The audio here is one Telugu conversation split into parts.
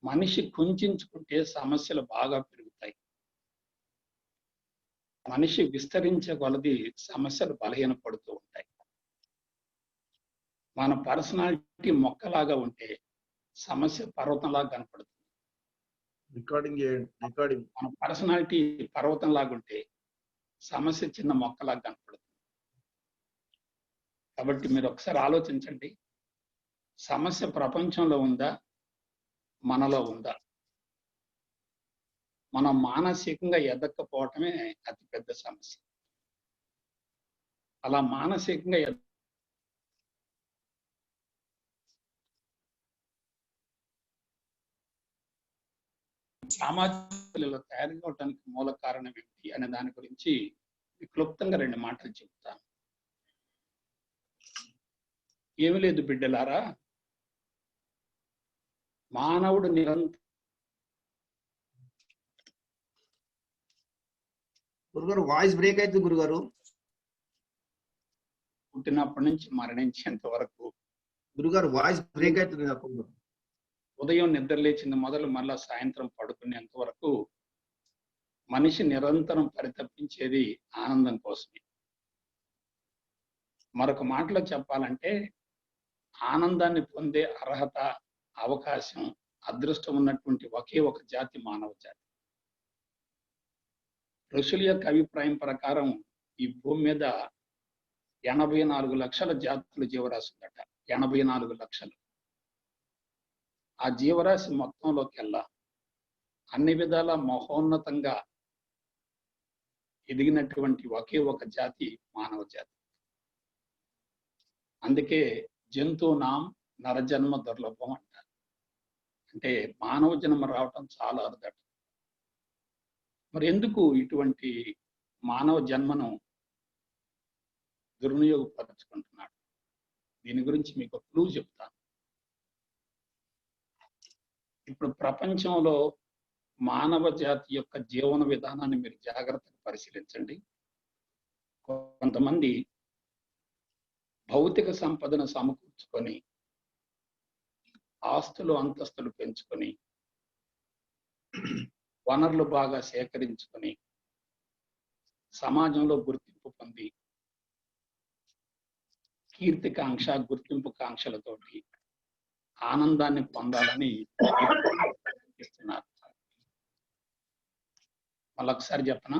మనిషి కుంచుకుంటే సమస్యలు బాగా పెరుగుతాయి. మనిషి విస్తరించే కొలది సమస్యలు బలహీనపడుతూ ఉంటాయి. మన పర్సనాలిటీ మొక్కలాగా ఉంటే సమస్య పర్వతంలాగా కనపడుతుంది. మన పర్సనాలిటీ పర్వతంలాగా ఉంటే సమస్య చిన్న మొక్కలాగా కనపడుతుంది. కాబట్టి మీరు ఒకసారి ఆలోచించండి, సమస్య ప్రపంచంలో ఉందా, మనలో ఉందా? మనం మానసికంగా ఎదక్కపోవటమే అతిపెద్ద సమస్య. అలా మానసికంగా సామాజిక తయారు కావడానికి మూల కారణం ఏమిటి అనే దాని గురించి క్లుప్తంగా 2 మాటలు చెప్తాను. ఏమి లేదు బిడ్డలారా, మానవుడు నిరంతరం గురుగారు వాయిస్ బ్రేక్ అయితే గురుగారు. పుట్టినప్పటి నుంచి మరణించేంత వరకు గురుగారు వాయిస్ బ్రేక్ అవుతుంది. ఉదయం నిద్ర లేచింది మొదలు మళ్ళా సాయంత్రం పడుకునేంత వరకు మనిషి నిరంతరం పరితపించేది ఆనందం కోసమే. మరొక మాటలో చెప్పాలంటే ఆనందాన్ని పొందే అర్హత, అవకాశం, అదృష్టం ఉన్నటువంటి ఒకే ఒక జాతి మానవ జాతి. ఋషుల యొక్క అభిప్రాయం ప్రకారం ఈ భూమి మీద 84 లక్షల జాతులు జీవరాశులట. 84 లక్షలు. ఆ జీవరాశి మొత్తంలోకెల్లా అన్ని విధాల మహోన్నతంగా ఎదిగినటువంటి ఒకే ఒక జాతి మానవ జాతి. అందుకే జంతువునాం నరజన్మ దుర్లభం అంటారు. అంటే మానవ జన్మ రావటం చాలా అరుదట. మరి ఎందుకు ఇటువంటి మానవ జన్మను దుర్వినియోగపరుచుకుంటున్నాడు? దీని గురించి మీకు క్లూ చెప్తాను. ఇప్పుడు ప్రపంచంలో మానవ జాతి యొక్క జీవన విధానాన్ని మీరు జాగ్రత్తగా పరిశీలించండి. కొంతమంది భౌతిక సంపదను సమకూర్చుకొని, ఆస్తులు అంతస్తులు పెంచుకొని, వనరులు బాగా సేకరించుకొని, సమాజంలో గుర్తింపు పొంది, కీర్తికాంక్ష, గుర్తింపు కాంక్షలతోటి ఆనందాన్ని పొందాలని ఇస్తున్నారు. మళ్ళొకసారి చెప్పనా?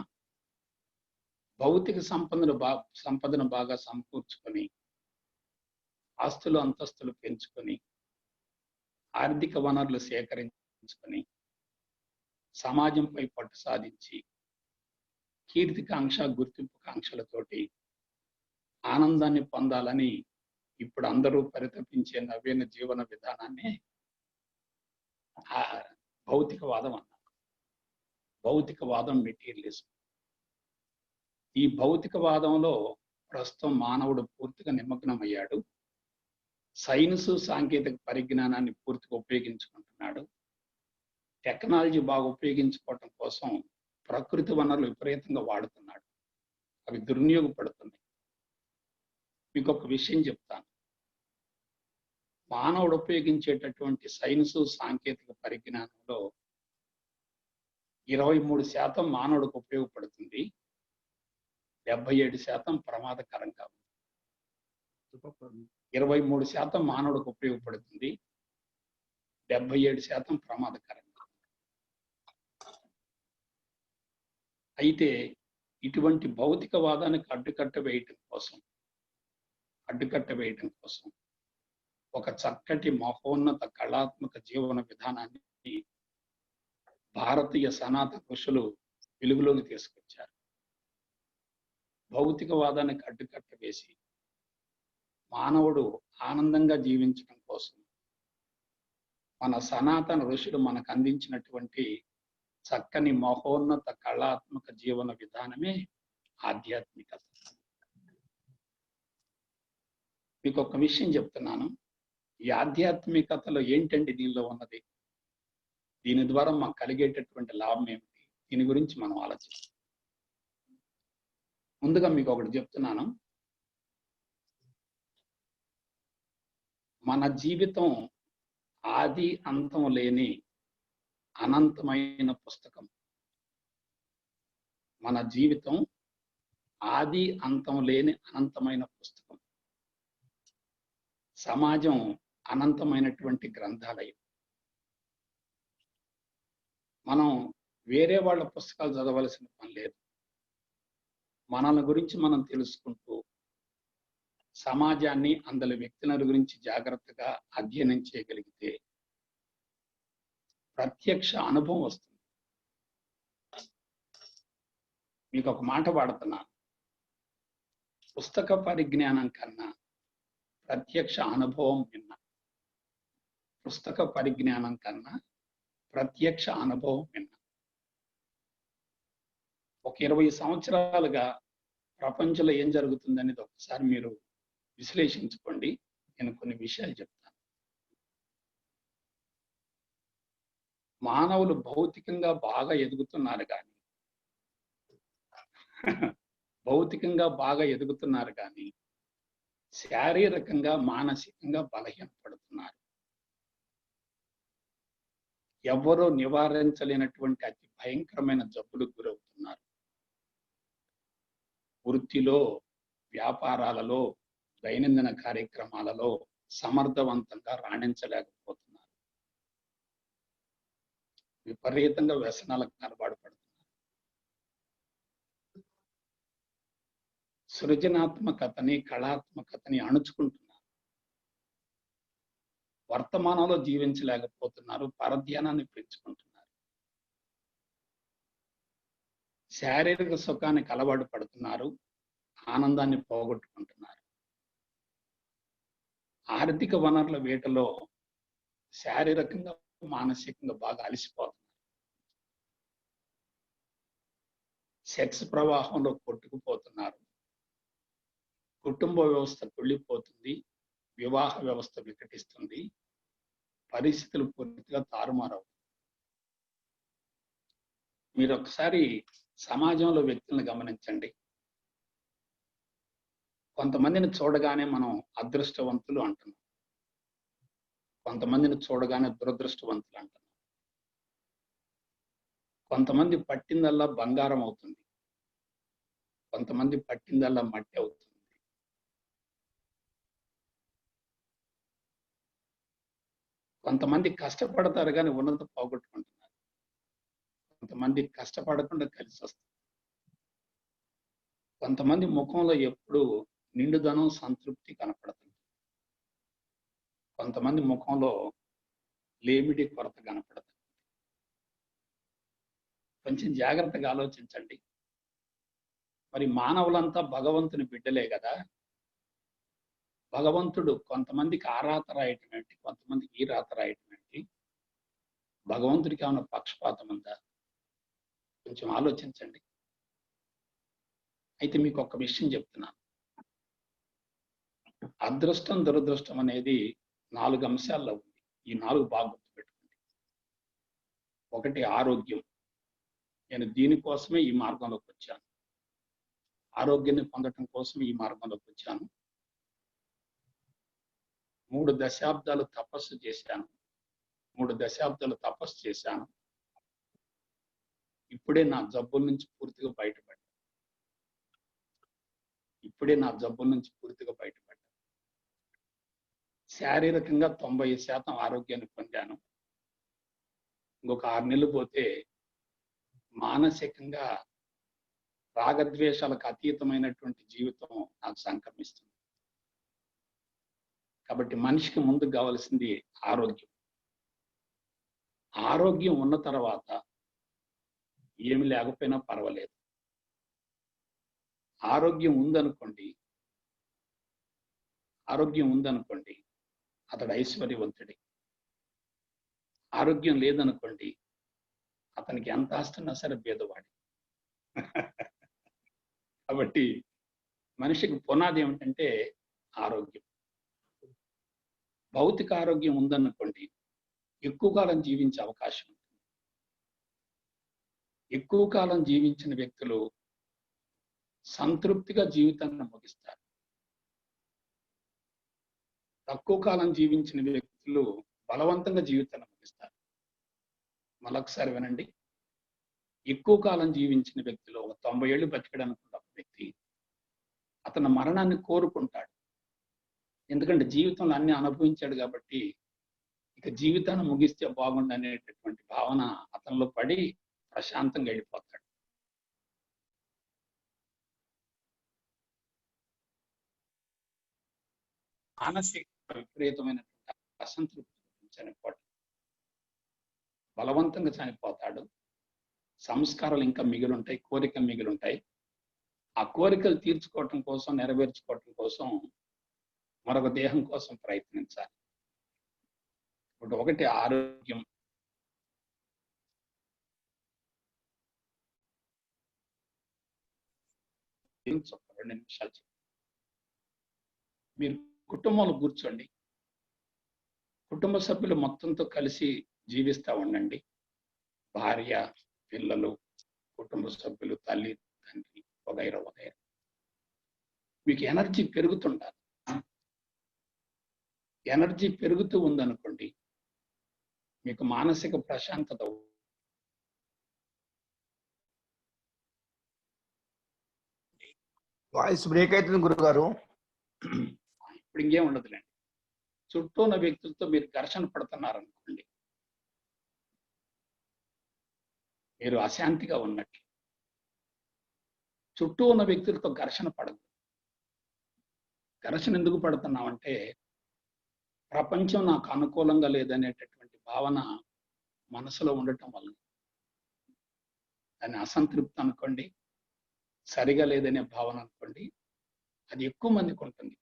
భౌతిక సంపదను బాగా సమకూర్చుకొని, ఆస్తులు అంతస్తులు పెంచుకొని, ఆర్థిక వనరులు సేకరించుకొని, సమాజంపై పట్టు సాధించి, కీర్తికాంక్ష, గుర్తింపు కాంక్షలతోటి ఆనందాన్ని పొందాలని ఇప్పుడు అందరూ పరితపించే నవీన జీవన విధానాన్ని భౌతికవాదం అన్నారు. భౌతికవాదం, మెటీరియలిజం. ఈ భౌతికవాదంలో ప్రస్తుతం మానవుడు పూర్తిగా నిమగ్నమయ్యాడు. సైన్సు, సాంకేతిక పరిజ్ఞానాన్ని పూర్తిగా ఉపయోగించుకుంటున్నాడు. టెక్నాలజీ బాగా ఉపయోగించుకోవటం కోసం ప్రకృతి వనరులు విపరీతంగా వాడుతున్నాడు. అవి దుర్వినియోగపడుతున్నాయి. మీకు ఒక విషయం చెప్తాను. మానవుడు ఉపయోగించేటటువంటి సైన్సు, సాంకేతిక పరిజ్ఞానంలో 23% మానవుడికి ఉపయోగపడుతుంది. 77% ప్రమాదకరంగా ఉంది. 23% మానవుడికి ఉపయోగపడుతుంది. 77% ప్రమాదకరంగా ఉంది. అయితే ఇటువంటి భౌతికవాదానికి అడ్డుకట్ట వేయటం కోసం ఒక చక్కటి మహోన్నత కళాత్మక జీవన విధానాన్ని భారతీయ సనాతన ఋషులు వెలుగులోకి తీసుకొచ్చారు. భౌతికవాదానికి అడ్డుకట్ట వేసి మానవుడు ఆనందంగా జీవించడం కోసం మన సనాతన ఋషులు మనకు అందించినటువంటి చక్కని మహోన్నత కళాత్మక జీవన విధానమే ఆధ్యాత్మికత. మీకు ఒక విషయం చెప్తున్నాను. ఈ ఆధ్యాత్మికతలో ఏంటండి దీనిలో ఉన్నది? దీని ద్వారా మాకు కలిగేటటువంటి లాభం ఏమిటి? దీని గురించి మనం ఆలోచిస్తాం. ముందుగా మీకు ఒకటి చెప్తున్నాను. మన జీవితం ఆది అంతం లేని అనంతమైన పుస్తకం. మన జీవితం ఆది అంతం లేని అనంతమైన పుస్తకం. సమాజం అనంతమైనటువంటి గ్రంథాలయం. మనం వేరే వాళ్ళ పుస్తకాలు చదవలసిన పని లేదు. మనల్ని గురించి మనం తెలుసుకుంటూ సమాజాన్ని, అందులో వ్యక్తుల గురించి జాగ్రత్తగా అధ్యయనం చేయగలిగితే ప్రత్యక్ష అనుభవం వస్తుంది. మీకు ఒక మాట వాడుతున్నాను. పుస్తక పరిజ్ఞానం కన్నా ప్రత్యక్ష అనుభవం విన్న. పుస్తక పరిజ్ఞానం కన్నా ప్రత్యక్ష అనుభవం విన్న. ఒక 20 సంవత్సరాలుగా ప్రపంచంలో ఏం జరుగుతుందనేది ఒకసారి మీరు విశ్లేషించుకోండి. నేను కొన్ని విషయాలు చెప్తాను. మానవులు భౌతికంగా బాగా ఎదుగుతున్నారు కానీ శారీరకంగా, మానసికంగా బలహీనపడుతున్నారు. ఎవ్వరూ నివారించలేనటువంటి అతి భయంకరమైన జబ్బులకు గురవుతున్నారు. వృత్తిలో, వ్యాపారాలలో, దైనందిన కార్యక్రమాలలో సమర్థవంతంగా రాణించలేకపోతున్నారు. విపరీతంగా వ్యసనాలకు అలవాటు పడుతున్నారు. సృజనాత్మకతని, కళాత్మకతని అణుచుకుంటున్నారు. వర్తమానంలో జీవించలేకపోతున్నారు. పరధ్యానాన్ని పెంచుకుంటున్నారు. శారీరక సుఖానికి అలవాటు పడుతున్నారు. ఆనందాన్ని పోగొట్టుకుంటున్నారు. ఆర్థిక వనరుల వేటలో శారీరకంగా, మానసికంగా బాగా అలసిపోతున్నారు. సెక్స్ ప్రవాహంలో కొట్టుకుపోతున్నారు. కుటుంబ వ్యవస్థ కుళ్ళిపోతుంది. వివాహ వ్యవస్థ వికటిస్తుంది. పరిస్థితులు పూర్తిగా తారుమారవుతాయి. మీరు ఒకసారి సమాజంలో వ్యక్తులను గమనించండి. కొంతమందిని చూడగానే మనం అదృష్టవంతులు అంటున్నాం. కొంతమందిని చూడగానే దురదృష్టవంతులు అంటున్నాం. కొంతమంది పట్టిందల్లా బంగారం అవుతుంది. కొంతమంది పట్టిందల్లా మట్టి అవుతుంది. కొంతమంది కష్టపడతారు కానీ ఉన్నత పోగొట్టుకుంటున్నారు. కొంతమంది కష్టపడకుండా కలిసి వస్తారు. కొంతమంది ముఖంలో ఎప్పుడు నిండుదనం, సంతృప్తి కనపడుతుంది. కొంతమంది ముఖంలో లేమిడి, కొరత కనపడుతుంది. కొంచెం జాగ్రత్తగా ఆలోచించండి. మరి మానవులంతా భగవంతుని బిడ్డలే కదా. భగవంతుడు కొంతమందికి ఆ రాత రాయటం ఏంటి, కొంతమందికి ఈ రాత రాయటం ఏంటి? భగవంతుడికి ఏమైనా పక్షపాతం ఉందా? కొంచెం ఆలోచించండి. అయితే మీకు ఒక విషయం చెప్తున్నాను. అదృష్టం, దురదృష్టం అనేది 4 అంశాల్లో ఉంది. ఈ 4 బాగా గుర్తుపెట్టుకోండి. ఒకటి ఆరోగ్యం. నేను దీనికోసమే ఈ మార్గంలోకి వచ్చాను. ఆరోగ్యాన్ని పొందటం కోసం ఈ మార్గంలోకి వచ్చాను. 3 దశాబ్దాలు తపస్సు చేశాను. 3 దశాబ్దాలు తపస్సు చేశాను. ఇప్పుడే నా జబ్బుల నుంచి పూర్తిగా బయటపడ్డా. శారీరకంగా 90% ఆరోగ్యాన్ని పొందాను. ఇంకొక 6 నెలలు పోతే మానసికంగా రాగద్వేషాలకు అతీతమైనటువంటి జీవితం నాకు సంక్రమిస్తుంది. కాబట్టి మనిషికి ముందు కావాల్సింది ఆరోగ్యం. ఆరోగ్యం ఉన్న తర్వాత ఏమి లేకపోయినా పర్వాలేదు. ఆరోగ్యం ఉందనుకోండి అతడు ఐశ్వర్యవంతుడి. ఆరోగ్యం లేదనుకోండి అతనికి ఎంత ఆస్తున్నా సరే పేదవాడి. కాబట్టి మనిషికి పునాది ఏమిటంటే ఆరోగ్యం. భౌతిక ఆరోగ్యం ఉందనుకోండి ఎక్కువ కాలం జీవించే అవకాశం ఉంటుంది. ఎక్కువ కాలం జీవించిన వ్యక్తులు సంతృప్తిగా జీవితాన్ని ముగిస్తారు. తక్కువ కాలం జీవించిన వ్యక్తులు బలవంతంగా జీవితాన్ని ముగిస్తారు. మరొకసారి వినండి. ఎక్కువ కాలం జీవించిన వ్యక్తిలో ఒక 90 ఏళ్ళు బతికాడు అనుకున్న ఒక వ్యక్తి అతను మరణాన్ని కోరుకుంటాడు. ఎందుకంటే జీవితంలో అన్ని అనుభవించాడు కాబట్టి ఇక జీవితాన్ని ముగిస్తే బాగుండు అనేటటువంటి భావన అతనిలో పడి ప్రశాంతంగా వెళ్ళిపోతాడు. మానసిక విపరీతమైనటువంటి అసంతృప్తి చనిపోవడం, బలవంతంగా చనిపోతాడు. సంస్కారాలు ఇంకా మిగిలుంటాయి, కోరికలు మిగిలుంటాయి. ఆ కోరికలు తీర్చుకోవటం కోసం, నెరవేర్చుకోవటం కోసం మరొక దేహం కోసం ప్రయత్నించాలి. ఇప్పుడు ఒకటి ఆరోగ్యం. ఒక 2 నిమిషాలు చెప్పండి. మీరు కుటుంబంలో కూర్చోండి. కుటుంబ సభ్యులు మొత్తంతో కలిసి జీవిస్తూ ఉండండి. భార్య, పిల్లలు, కుటుంబ సభ్యులు, తల్లి, తండ్రి వగైరా వగైరా. మీకు ఎనర్జీ పెరుగుతుండాలి. ఎనర్జీ పెరుగుతూ ఉందనుకోండి, మీకు మానసిక ప్రశాంతత. వాయిస్ బ్రేక్ అవుతుంది గురుగారు. ఇప్పుడు ఇంకేం ఉండదులేండి. చుట్టూ ఉన్న వ్యక్తులతో మీరు ఘర్షణ పడుతున్నారనుకోండి, మీరు అశాంతిగా ఉన్నట్లు. చుట్టూ ఉన్న వ్యక్తులతో ఘర్షణ పడదు. ఘర్షణ ఎందుకు పడుతున్నామంటే ప్రపంచం నాకు అనుకూలంగా లేదనేటటువంటి భావన మనసులో ఉండటం వల్ల. దాన్ని అసంతృప్తి అనుకోండి, సరిగా లేదనే భావన అనుకోండి, అది ఎక్కువ మందికి ఉంటుంది.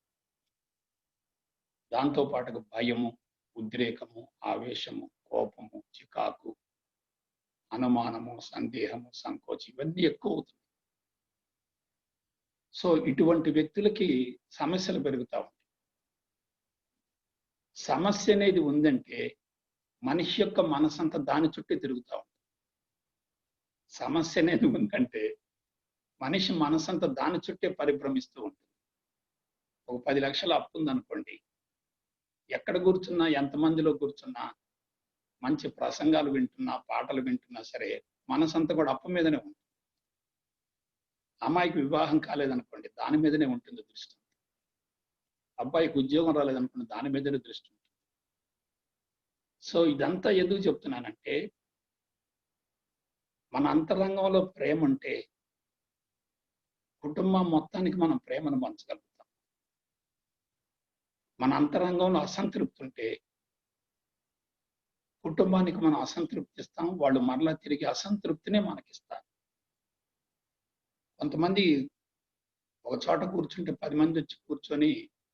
దాంతో పాటుగా భయము, ఉద్రేకము, ఆవేశము, కోపము, చికాకు, అనుమానము, సందేహము, సంకోచం ఇవన్నీ ఎక్కువ అవుతుంది. సో ఇటువంటి వ్యక్తులకి సమస్యలు పెరుగుతూ ఉంటాయి. సమస్య అనేది ఉందంటే మనిషి యొక్క మనసంతా దాని చుట్టూ తిరుగుతూ ఉంటుంది. సమస్య అనేది ఉందంటే మనిషి మనసంతా దాని చుట్టే పరిభ్రమిస్తూ ఉంటుంది. ఒక 10 లక్షల అప్పు ఉందనుకోండి, ఎక్కడ కూర్చున్నా, ఎంతమందిలో కూర్చున్నా, మంచి ప్రసంగాలు వింటున్నా, పాటలు వింటున్నా సరే మనసంతా కూడా అప్పు మీదనే ఉంటుంది. అమ్మాయికి వివాహం కాలేదనుకోండి, దాని మీదనే ఉంటుంది దృష్టి. అబ్బాయికి ఉద్యోగం రాలేదనుకోండి, దాని మీదనే దృష్టి ఉంటుంది. సో ఇదంతా ఎందుకు చెప్తున్నానంటే, మన అంతరంగంలో ప్రేమ ఉంటే కుటుంబం మొత్తానికి మనం ప్రేమను పంచగలుగుతాం. మన అంతరంగంలో అసంతృప్తి ఉంటే కుటుంబానికి మనం అసంతృప్తి ఇస్తాం, వాళ్ళు మరలా తిరిగి అసంతృప్తినే మనకిస్తారు. కొంతమంది ఒక చోట కూర్చుంటే 10 మంది వచ్చి కూర్చొని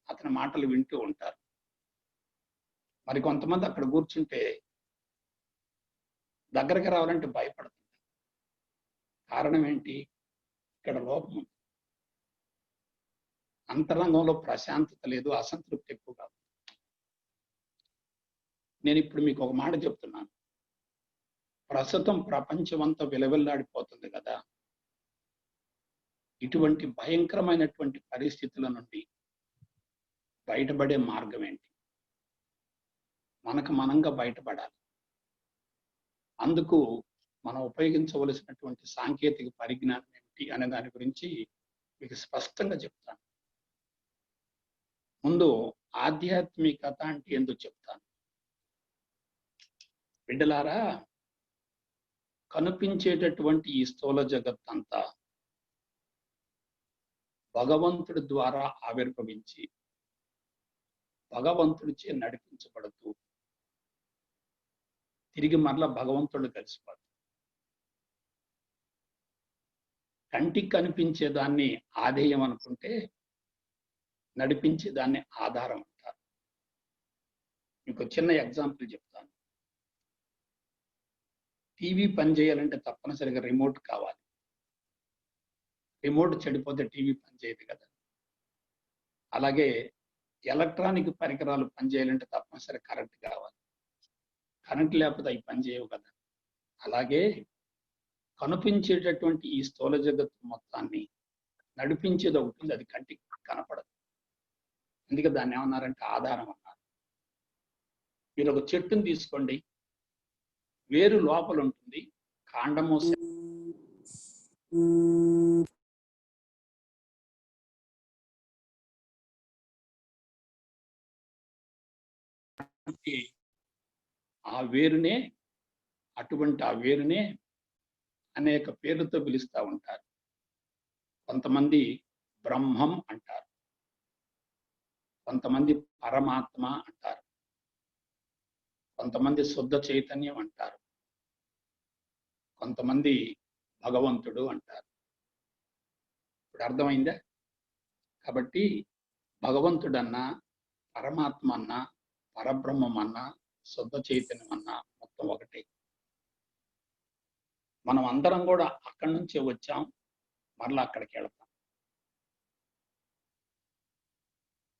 అతని మాటలు వింటూ ఉంటారు. మరి కొంతమంది అక్కడ కూర్చుంటే దగ్గరికి రావాలంటే భయపడుతుంది. కారణం ఏంటి? ఇక్కడ లోపం ఉంది. అంతరంగంలో ప్రశాంతత లేదు, అసంతృప్తి ఎక్కువగా ఉంది. నేను ఇప్పుడు మీకు ఒక మాట చెప్తున్నాను. ప్రస్తుతం ప్రపంచం అంతా విలవిల్లాడిపోతుంది కదా. ఇటువంటి భయంకరమైనటువంటి పరిస్థితుల నుండి బయటపడే మార్గం ఏంటి? మనకు మనంగా బయటపడాలి. అందుకు మనం ఉపయోగించవలసినటువంటి సాంకేతిక పరిజ్ఞానం ఏమిటి అనే దాని గురించి మీకు స్పష్టంగా చెప్తాను. ముందు ఆధ్యాత్మికత అంటే ఎందుకు చెప్తాను. బిడ్డలారా, కనిపించేటటువంటి ఈ స్థూల జగత్తంతా భగవంతుడి ద్వారా ఆవిర్భవించి భగవంతుడిచే నడిపించబడుతూ తిరిగి మరలా భగవంతుడు కలిసిపోతాడు. కంటికి కనిపించేదాన్ని ఆధేయం అనుకుంటే నడిపించేదాన్ని ఆధారం అంటారు. మీకు చిన్న ఎగ్జాంపుల్ చెప్తాను. టీవీ పనిచేయాలంటే తప్పనిసరిగా రిమోట్ కావాలి. రిమోట్ చెడిపోతే టీవీ పనిచేయదు కదా. అలాగే ఎలక్ట్రానిక్ పరికరాలు పనిచేయాలంటే తప్పనిసరి కరెంట్ కావాలి. కరెంట్ లేకపోతే అవి పనిచేయవు కదా. అలాగే కనిపించేటటువంటి ఈ స్థూల జగత్తు మొత్తాన్ని నడిపించేది ఒకటి, అది కంటికి కనపడదు. అందుకే దాన్ని ఏమన్నారంటే ఆధారం అన్నారు. మీరు ఒక చెట్టును తీసుకోండి, వేరు లోపల ఉంటుంది, కాండము అటువంటి ఆ వేరునే అనేక పేర్లతో పిలుస్తూ ఉంటారు. కొంతమంది బ్రహ్మం అంటారు, కొంతమంది పరమాత్మ అంటారు, కొంతమంది శుద్ధ చైతన్యం అంటారు, కొంతమంది భగవంతుడు అంటారు. ఇప్పుడు అర్థమైందా? కాబట్టి భగవంతుడన్నా, పరమాత్మ అన్నా, పరబ్రహ్మం అన్నా, శుద్ధ చైతన్యం అన్నా మొత్తం ఒకటే. మనం అందరం కూడా అక్కడి నుంచే వచ్చాం, మరలా అక్కడికి వెళ్తాం.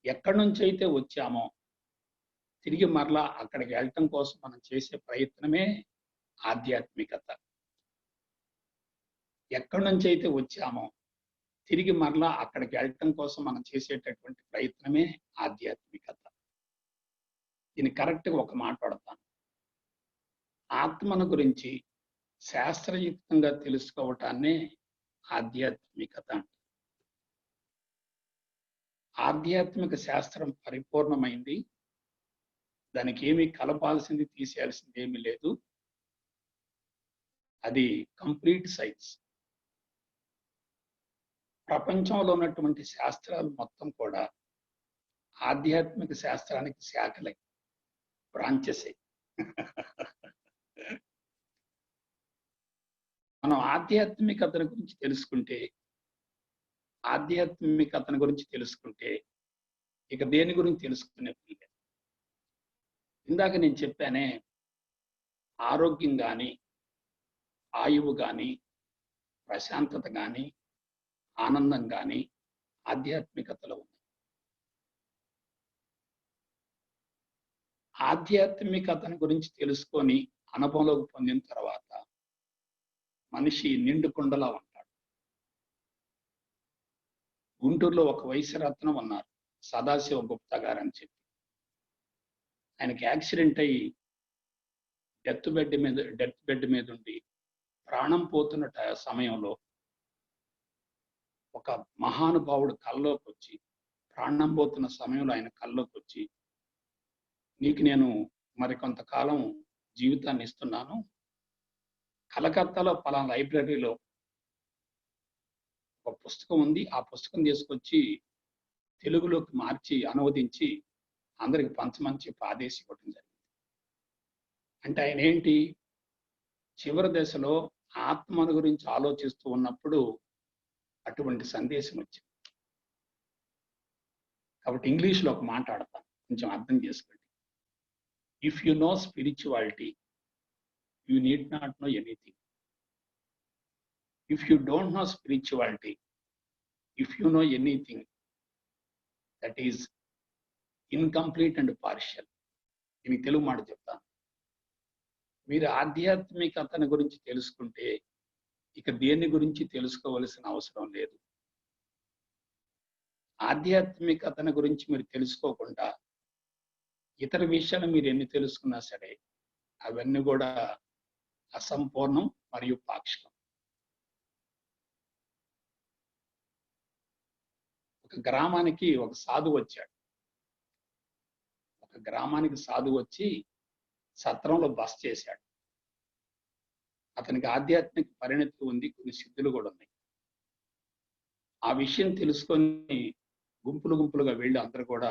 ఎక్కడి నుంచి అయితే వచ్చామో తిరిగి మరలా అక్కడికి వెళ్ళటం కోసం మనం చేసే ప్రయత్నమే ఆధ్యాత్మికత. ఎక్కడి నుంచి అయితే వచ్చామో తిరిగి మరలా అక్కడికి వెళ్ళటం కోసం మనం చేసేటటువంటి ప్రయత్నమే ఆధ్యాత్మికత. దీన్ని కరెక్ట్గా ఒక మాట పడతాను. ఆత్మను గురించి శాస్త్రయుక్తంగా తెలుసుకోవటాన్నే ఆధ్యాత్మికత. ఆధ్యాత్మిక శాస్త్రం పరిపూర్ణమైంది, దానికి ఏమీ కలపాల్సింది తీసేయాల్సింది ఏమీ లేదు. అది కంప్లీట్ సైన్స్. ప్రపంచంలో ఉన్నటువంటి శాస్త్రాలు మొత్తం కూడా ఆధ్యాత్మిక శాస్త్రానికి శాఖలే, బ్రాంచెసే. మనం ఆధ్యాత్మికతను గురించి తెలుసుకుంటే ఇక దేని గురించి తెలుసుకునే పని. ఇందాక నేను చెప్పానే, ఆరోగ్యం కానీ, ఆయువు కానీ, ప్రశాంతత కానీ, ఆనందం కానీ ఆధ్యాత్మికతలో ఉంది. ఆధ్యాత్మికతను గురించి తెలుసుకొని అనుభవంలోకి పొందిన తర్వాత మనిషి నిండు కుండలా ఉంటాడు. గుంటూరులో ఒక వైశ్యరత్నం ఉన్నారు, సదాశివ గుప్తా గారు అని చెప్పి. ఆయనకి యాక్సిడెంట్ అయ్యి డెత్ బెడ్ మీద ఉండి ప్రాణం పోతున్న సమయంలో ఒక మహానుభావుడు కల్లోకి వచ్చి, ప్రాణం పోతున్న సమయంలో ఆయన కల్లోకి వచ్చి, నీకు నేను మరికొంతకాలం జీవితాన్ని ఇస్తున్నాను, కలకత్తాలో పలానా లైబ్రరీలో ఒక పుస్తకం ఉంది, ఆ పుస్తకం తీసుకొచ్చి తెలుగులోకి మార్చి అనువదించి అందరికి పంచమని చెప్పి ఆదేశం ఇవ్వడం జరిగింది. అంటే ఆయన ఏంటి, చివరి దశలో ఆత్మను గురించి ఆలోచిస్తూ ఉన్నప్పుడు అటువంటి సందేశం వచ్చింది. కాబట్టి ఇంగ్లీష్లో ఒక మాట ఆడతాను, కొంచెం అర్థం చేసుకోండి. If you know spirituality, you need not know anything. If you don't know spirituality, if you know anything, that is incomplete and partial. ఇవి తెలుగు మాట చెప్తాను. మీరు ఆధ్యాత్మికతను గురించి తెలుసుకుంటే ఇక దేని గురించి తెలుసుకోవలసిన అవసరం లేదు. ఆధ్యాత్మికతను గురించి మీరు తెలుసుకోకుండా ఇతర విషయాలు మీరు ఎన్ని తెలుసుకున్నా సరే అవన్నీ కూడా అసంపూర్ణం మరియు పాక్షికం. ఒక గ్రామానికి ఒక సాధువు వచ్చాడు. ఒక గ్రామానికి సాధువు వచ్చి సత్రంలో బస చేశాడు. అతనికి ఆధ్యాత్మిక పరిణతి ఉంది, కొన్ని సిద్ధులు కూడా ఉన్నాయి. ఆ విషయం తెలుసుకొని గుంపులుగా వెళ్ళి అందరూ కూడా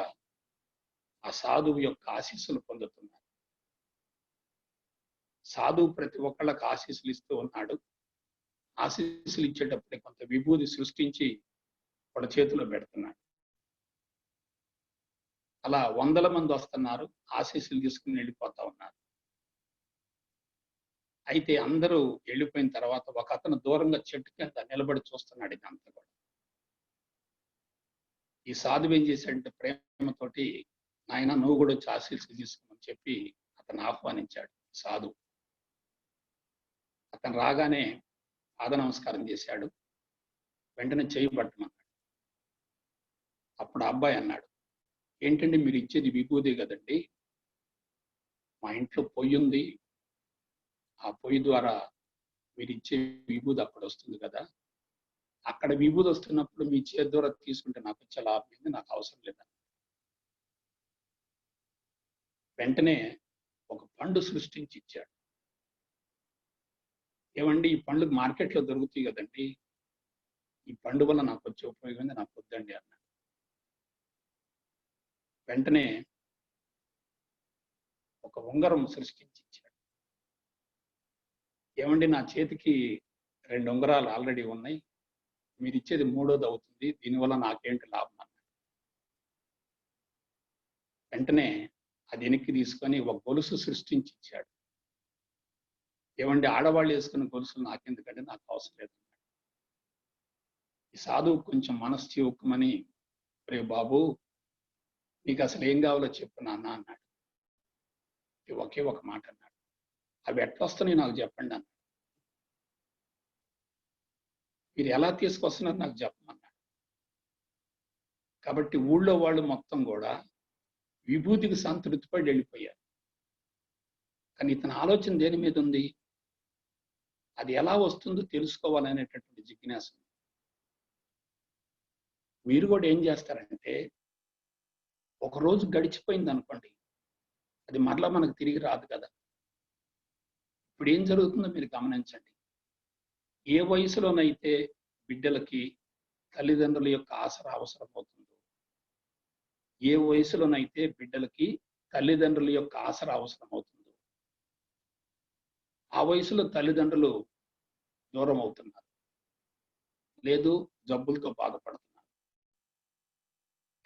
ఆ సాధువు యొక్క ఆశీస్సులు పొందుతున్నారు. సాధువు ప్రతి ఒక్కళ్ళకి ఆశీస్సులు ఇస్తూ ఉన్నాడు. ఆశీస్సులు ఇచ్చేటప్పుడే కొంత విభూతి సృష్టించి వాళ్ళ చేతిలో పెడుతున్నాడు. అలా వందల మంది వస్తున్నారు, ఆశీస్సులు తీసుకుని వెళ్ళిపోతా ఉన్నారు. అయితే అందరూ వెళ్ళిపోయిన తర్వాత ఒక అతను దూరంగా చెట్టు కింద నిలబడి చూస్తున్నాడు ఇదంతా కూడా. ఈ సాధువు ఏం చేశాడంటే ప్రేమతోటి, నాయన నువ్వు కూడా వచ్చి ఆశీస్సులు తీసుకోమని చెప్పి అతను ఆహ్వానించాడు. సాధువు అతను రాగానే పాద నమస్కారం చేశాడు, వెంటనే చేయి పట్టమన్నాడు. అప్పుడు అబ్బాయి అన్నాడు, ఏంటండి మీరు ఇచ్చేది విభూది కదండి, మా ఇంట్లో పొయ్యి ఉంది, ఆ పొయ్యి ద్వారా మీరు ఇచ్చే విభూది అక్కడ వస్తుంది కదా, అక్కడ విభూది వస్తున్నప్పుడు మీ చేతి ద్వారా తీసుకుంటే నాకు వచ్చే లాభం ఏంది, నాకు అవసరం లేదా. వెంటనే ఒక పండు సృష్టించి ఇచ్చాడు. ఏమండి, ఈ పండ్లు మార్కెట్లో దొరుకుతాయి కదండి, ఈ పండు వల్ల నాకు వచ్చే ఉపయోగం ఏంది, నాకు వద్దండి అన్నాడు. వెంటనే ఒక ఉంగరం సృష్టించి ఇచ్చాడు. ఏమండి, నా చేతికి 2 ఉంగరాలు ఆల్రెడీ ఉన్నాయి, మీరు ఇచ్చేది 3వది అవుతుంది, దీనివల్ల నాకేంటి లాభం అన్నాడు. వెంటనే అది వెనక్కి తీసుకొని ఒక గొలుసు సృష్టించి ఇచ్చాడు. ఏమండి, ఆడవాళ్ళు వేసుకున్న గొలుసులు నాకెందుకంటే నాకు అవసరం లేదు. ఈ సాధువు కొంచెం మనసు చివుక్కుమని, రే బాబు, నీకు అసలు ఏం కావాలో చెప్పు నాన్న అన్నాడు. ఒకే ఒక మాట అన్నాడు, అవి ఎట్లా వస్తున్నాయి నాకు చెప్పండి అన్నాడు. మీరు ఎలా తీసుకొస్తున్నారు నాకు చెప్పమన్నాడు. కాబట్టి ఊళ్ళో వాళ్ళు మొత్తం కూడా విభూతికి సంతృప్తిపడి వెళ్ళిపోయారు. కానీ ఇతని ఆలోచన దేని మీద ఉంది, అది ఎలా వస్తుందో తెలుసుకోవాలనేటటువంటి జిజ్ఞాస. మీరు కూడా ఏం చేస్తారంటే, ఒక రోజు గడిచిపోయింది అనుకోండి, అది మరలా మనకు తిరిగి రాదు కదా. ఇప్పుడు ఏం జరుగుతుందో మీరు గమనించండి. ఏ వయసులోనైతే బిడ్డలకి తల్లిదండ్రుల యొక్క ఆసరా అవసరం అవుతుందో, ఏ వయసులోనైతే బిడ్డలకి తల్లిదండ్రుల యొక్క ఆసరా అవసరం అవుతుందో, ఆ వయసులో తల్లిదండ్రులు దూరం అవుతున్నారు, లేదు జబ్బులతో బాధపడుతున్నారు.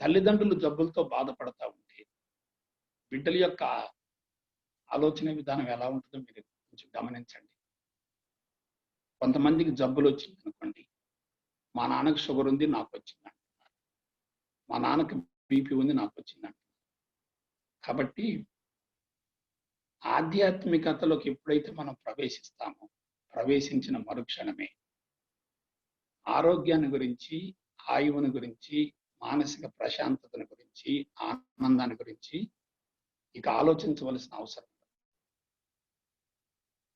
తల్లిదండ్రులు జబ్బులతో బాధపడతా ఉంటే బిడ్డల యొక్క ఆలోచన విధానం ఎలా ఉంటుందో మీరు కొంచెం గమనించండి. కొంతమందికి జబ్బులు వచ్చింది అనుకోండి, మా నాన్నకు షుగర్ ఉంది నాకు వచ్చింది అంటున్నారు, మా నాన్నకి బీపీ ఉంది నాకు వచ్చింది అంటున్నారు. కాబట్టి ఆధ్యాత్మికతలోకి ఎప్పుడైతే మనం ప్రవేశిస్తామో, ప్రవేశించిన మరుక్షణమే ఆరోగ్యాన్ని గురించి, ఆయువుని గురించి, మానసిక ప్రశాంతతను గురించి, ఆనందాన్ని గురించి ఇక ఆలోచించవలసిన అవసరం.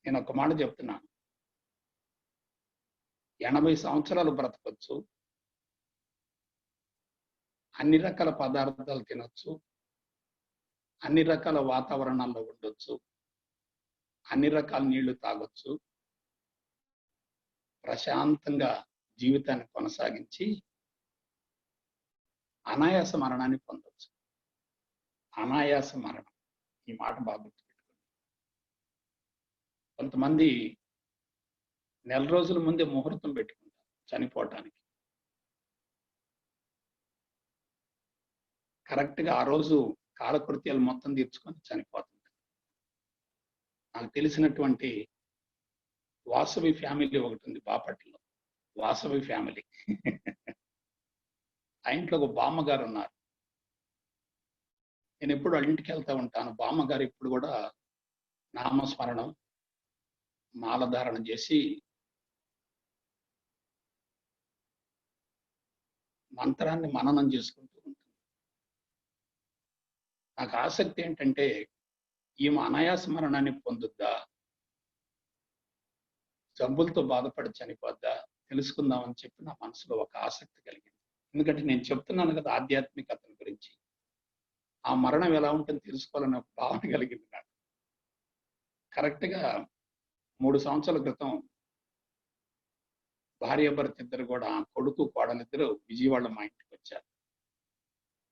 నేను ఒక మాట చెప్తున్నాను, 80 సంవత్సరాలు బ్రతకొచ్చు, అన్ని రకాల పదార్థాలు తినొచ్చు, అన్ని రకాల వాతావరణాల్లో ఉండొచ్చు, అన్ని రకాల నీళ్లు తాగొచ్చు, ప్రశాంతంగా జీవితాన్ని కొనసాగించి అనాయాస మరణాన్ని పొందొచ్చు. అనాయాస మరణం, ఈ మాట బాగా గుర్తుపెట్టుకోండి. కొంతమంది నెల రోజుల ముందే ముహూర్తం పెట్టుకుంటారు చనిపోవటానికి. కరెక్ట్గా ఆ రోజు కాలకృత్యాలు మొత్తం తీర్చుకొని చనిపోతుంటారు. నాకు తెలిసినటువంటి వాసవి ఫ్యామిలీ ఒకటి ఉంది బాపట్లలో, వాసవి ఫ్యామిలీ. ఆ ఇంట్లో ఒక బామ్మగారు ఉన్నారు. నేను ఎప్పుడు వాళ్ళ ఇంటికి వెళ్తా ఉంటాను. బామ్మగారు ఇప్పుడు కూడా నామస్మరణం, మాలధారణ చేసి మంత్రాన్ని మననం చేసుకుంటూ ఉంటుంది. నాకు ఆసక్తి ఏంటంటే, ఈమె అనాయాస మరణాన్ని పొందుద్దా, జబ్బులతో బాధపడి చనిపోద్దా తెలుసుకుందామని చెప్పి నా మనసులో ఒక ఆసక్తి కలిగింది. ఎందుకంటే నేను చెప్తున్నాను కదా ఆధ్యాత్మికతను గురించి, ఆ మరణం ఎలా ఉంటుందో తెలుసుకోవాలనే ఒక భావన కలిగింది నాకు. కరెక్ట్గా 3 సంవత్సరాల క్రితం భార్యాభర్త ఇద్దరు కూడా, కొడుకు కోడలిద్దరు విజయవాడ మా ఇంటికి వచ్చారు.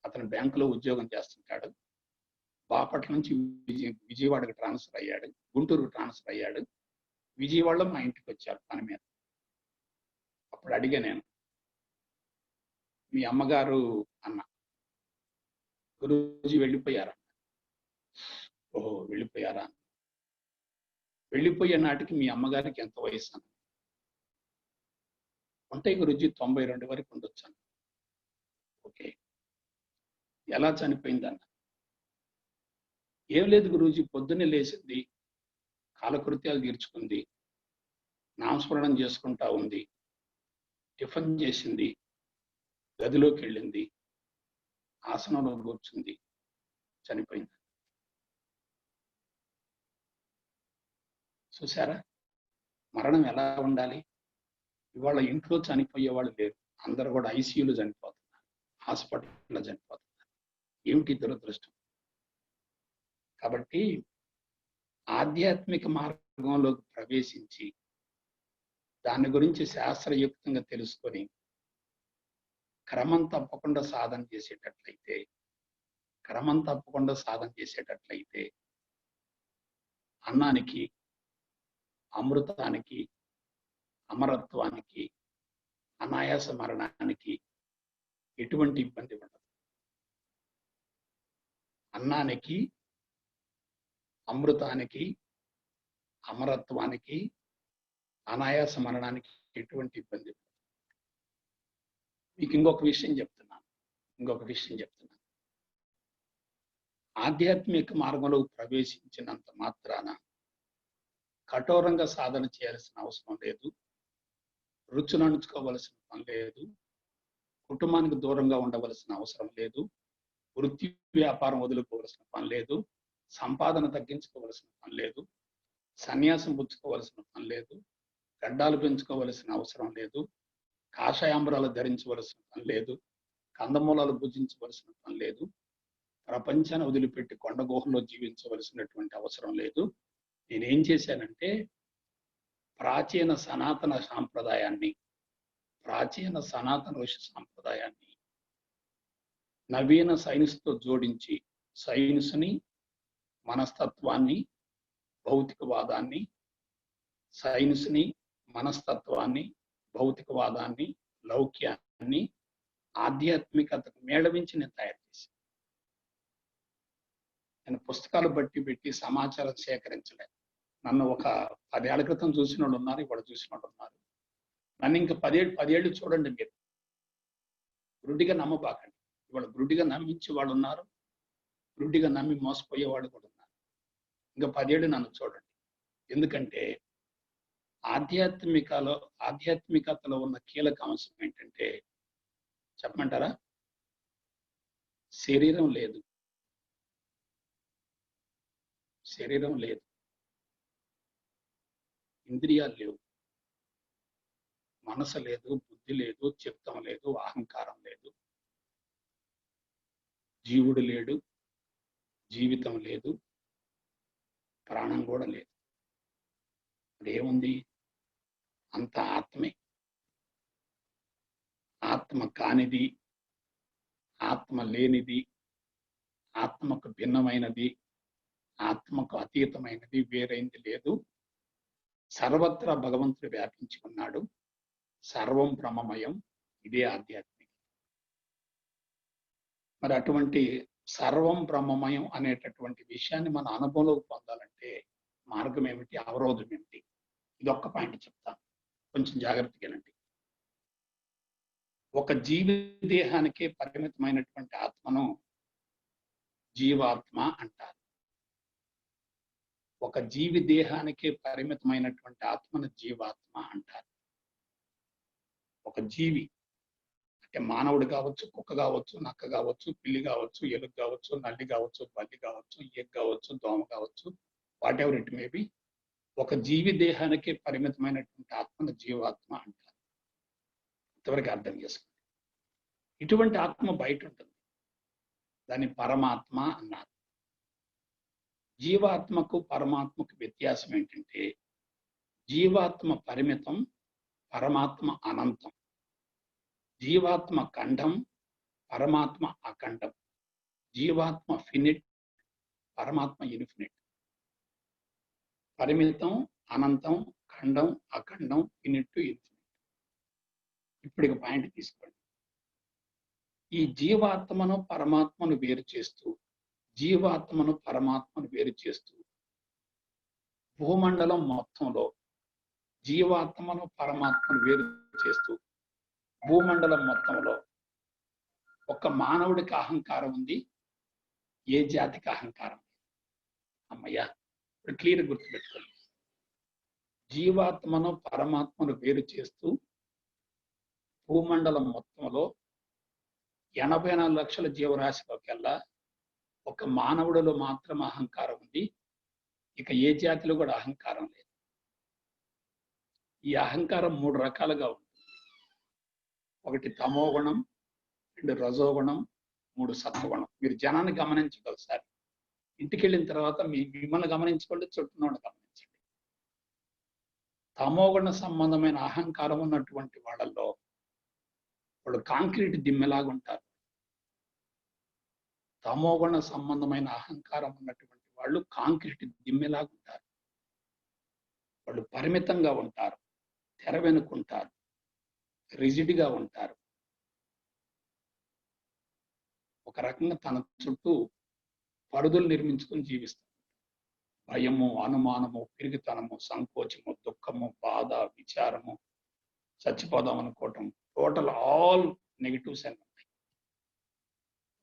అతను బ్యాంకులో ఉద్యోగం చేస్తుంటాడు. బాపట్ల నుంచి విజయవాడకి ట్రాన్స్ఫర్ అయ్యాడు, గుంటూరుకు ట్రాన్స్ఫర్ అయ్యాడు. విజయవాడలో మా ఇంటికి వచ్చారు పని మీద. అప్పుడు అడిగా నేను, మీ అమ్మగారు అన్న. గురూజీ వెళ్ళిపోయారా? ఓహో, వెళ్ళిపోయారా? వెళ్ళిపోయే నాటికి మీ అమ్మగారికి ఎంత వయసు అన్న? ఉంటాయి గురూజీ, 92 వరకు ఉండొచ్చాను. ఓకే, ఎలా చనిపోయిందన్న? ఏం లేదు గురూజీ, పొద్దున్నే లేచింది, కాలకృత్యాలు తీర్చుకుంది, నామస్మరణం చేసుకుంటా ఉంది, టిఫిన్ చేసింది, గదిలోకి వెళ్ళింది, ఆసనంలో కూర్చుంది, చనిపోయింది. చూసారా మరణం ఎలా ఉండాలి? ఇవాళ ఇంట్లో చనిపోయే వాళ్ళు లేరు, అందరూ కూడా ఐసీయూలో చనిపోతున్నారు, హాస్పిటల్లో చనిపోతున్నారు. ఏమిటి దురదృష్టం? కాబట్టి ఆధ్యాత్మిక మార్గంలోకి ప్రవేశించి దాని గురించి శాస్త్రయుక్తంగా తెలుసుకొని క్రమం తప్పకుండా సాధన చేసేటట్లయితే అన్నానికి, అమృతానికి, అమరత్వానికి, అనాయాస మరణానికి ఎటువంటి ఇబ్బంది ఉండదు. అన్నానికి, అమృతానికి, అమరత్వానికి, అనాయాస మరణానికి ఎటువంటి ఇబ్బంది ఉండదు. మీకు ఇంకొక విషయం చెప్తున్నాను. ఆధ్యాత్మిక మార్గంలో ప్రవేశించినంత మాత్రాన కఠోరంగా సాధన చేయాల్సిన అవసరం లేదు, రుచులు అణుచుకోవలసిన పని లేదు, కుటుంబానికి దూరంగా ఉండవలసిన అవసరం లేదు, వృత్తి వ్యాపారం వదులుకోవలసిన పని లేదు, సంపాదన తగ్గించుకోవలసిన పని లేదు, సన్యాసం పుచ్చుకోవలసిన పని లేదు, గడ్డాలు పెంచుకోవలసిన అవసరం లేదు, కాషాయాంబరాలు ధరించవలసిన పని లేదు, కందమూలాలు భుజించవలసిన పని లేదు, ప్రపంచాన్ని వదిలిపెట్టి కొండ గుహలో జీవించవలసినటువంటి అవసరం లేదు. నేనేం చేశానంటే ప్రాచీన సనాతన ఋషి సాంప్రదాయాన్ని నవీన సైన్స్తో జోడించి సైన్స్ని, మనస్తత్వాన్ని, భౌతికవాదాన్ని, భౌతికవాదాన్ని, లౌక్యాన్ని, ఆధ్యాత్మికతకు మేళవించి నేను తయారు చేశాను. నేను పుస్తకాలు బట్టి పెట్టి సమాచారం సేకరించలేదు. నన్ను ఒక 10 ఏళ్ల క్రితం చూసిన వాళ్ళు ఉన్నారు, ఇప్పుడు చూసిన వాళ్ళు ఉన్నారు. నన్ను ఇంకా 10 ఏళ్ళు చూడండి మీరు. గుడ్డిగా నమ్మబాకండి. ఇవాళ గుడ్డిగా నమ్మించే వాళ్ళు ఉన్నారు, గుడ్డిగా నమ్మి మోసపోయే వాళ్ళు కూడా ఉన్నారు. ఇంకా 10 ఏళ్ళు నన్ను చూడండి. ఎందుకంటే ఆధ్యాత్మికతలో ఉన్న కీలక అంశం ఏంటంటే చెప్పమంటారా? శరీరం లేదు, ఇంద్రియాలు లేవు, మనసు లేదు, బుద్ధి లేదు, చిత్తం లేదు, అహంకారం లేదు, జీవుడు లేడు, జీవితం లేదు, ప్రాణం కూడా లేదు. అదేముంది? అంత ఆత్మే. ఆత్మ కానిది, ఆత్మ లేనిది, ఆత్మకు భిన్నమైనది, ఆత్మకు అతీతమైనది వేరైంది లేదు. సర్వత్రా భగవంతుడు వ్యాపించి ఉన్నాడు. సర్వం బ్రహ్మమయం. ఇదే ఆధ్యాత్మిక. మరి అటువంటి సర్వం బ్రహ్మమయం అనేటటువంటి విషయాన్ని మన అనుభవంలోకి పొందాలంటే మార్గం ఏమిటి, అవరోధం ఏమిటి? ఇదొక్క పాయింట్ చెప్తాను, కొంచెం జాగ్రత్తగా వినండి. ఒక జీవి దేహానికే పరిమితమైనటువంటి ఆత్మను జీవాత్మ అంటారు. ఒక జీవి దేహానికే పరిమితమైనటువంటి ఆత్మను జీవాత్మ అంటారు. ఒక జీవి అంటే మానవుడు కావచ్చు, కుక్క కావచ్చు, నక్క కావచ్చు, పిల్లి కావచ్చు, ఎలుగు కావచ్చు, నల్లి కావచ్చు, బల్లి కావచ్చు, ఈగ కావచ్చు, దోమ కావచ్చు, what ever it may be, ఒక జీవి దేహానికే పరిమితమైనటువంటి ఆత్మను జీవాత్మ అంటారు. ఇంతవరకు అర్థం చేసుకోండి. ఇటువంటి ఆత్మ బయట ఉంటుంది, దాన్ని పరమాత్మ అన్నారు. జీవాత్మకు పరమాత్మకు వ్యత్యాసం ఏంటంటే జీవాత్మ పరిమితం, పరమాత్మ అనంతం. జీవాత్మ ఖండం, పరమాత్మ అఖండం. జీవాత్మ ఫినిట్, పరమాత్మ ఇన్ఫినిట్. పరిమితం, అనంతం, ఖండం, అఖండం, ఫినిట్, ఇన్ఫినిట్. ఇప్పుడు ఇక పాయింట్ తీసుకోండి. ఈ జీవాత్మను పరమాత్మను వేరు చేస్తూ భూమండలం మొత్తంలో జీవాత్మను పరమాత్మను వేరు చేస్తూ భూమండలం మొత్తంలో ఒక మానవుడికి అహంకారం ఉంది, ఏ జాతికి అహంకారం లేదు. అమ్మయ్యా, ఇప్పుడు క్లియర్ గుర్తుపెట్టుకోండి. జీవాత్మను పరమాత్మను వేరు చేస్తూ భూమండలం మొత్తంలో 84 లక్షల జీవరాశిలోకెల్లా ఒక మానవుడిలో మాత్రం అహంకారం ఉంది, ఇక ఏ జాతిలో కూడా అహంకారం లేదు. ఈ అహంకారం 3 రకాలుగా ఉంటుంది. ఒకటి తమోగుణం, 2 రజోగుణం, 3 సత్వగుణం. మీరు జనాన్ని గమనించగలసారి ఇంటికి వెళ్ళిన తర్వాత మిమ్మల్ని గమనించుకోండి, చుట్టూనోడిని గమనించండి. తమోగుణ సంబంధమైన అహంకారం ఉన్నటువంటి వాళ్ళల్లో వాళ్ళు కాంక్రీట్ దిమ్మెలాగా ఉంటారు. తమోగుణ సంబంధమైన అహంకారం ఉన్నటువంటి వాళ్ళు కాంక్రీట్ దిమ్మెలాగా ఉంటారు. వాళ్ళు పరిమితంగా ఉంటారు, తెర వెనుకుంటారు, రిజిడ్గా ఉంటారు. ఒక రకంగా తన చుట్టూ పరుదులు నిర్మించుకొని జీవిస్తారు. భయము, అనుమానము, పిరిగితనము, సంకోచము, దుఃఖము, బాధ, విచారము, చచ్చిపోదాం అనుకోవటం, టోటల్ ఆల్ నెగిటివ్స్ అన్నీ ఉంటాయి.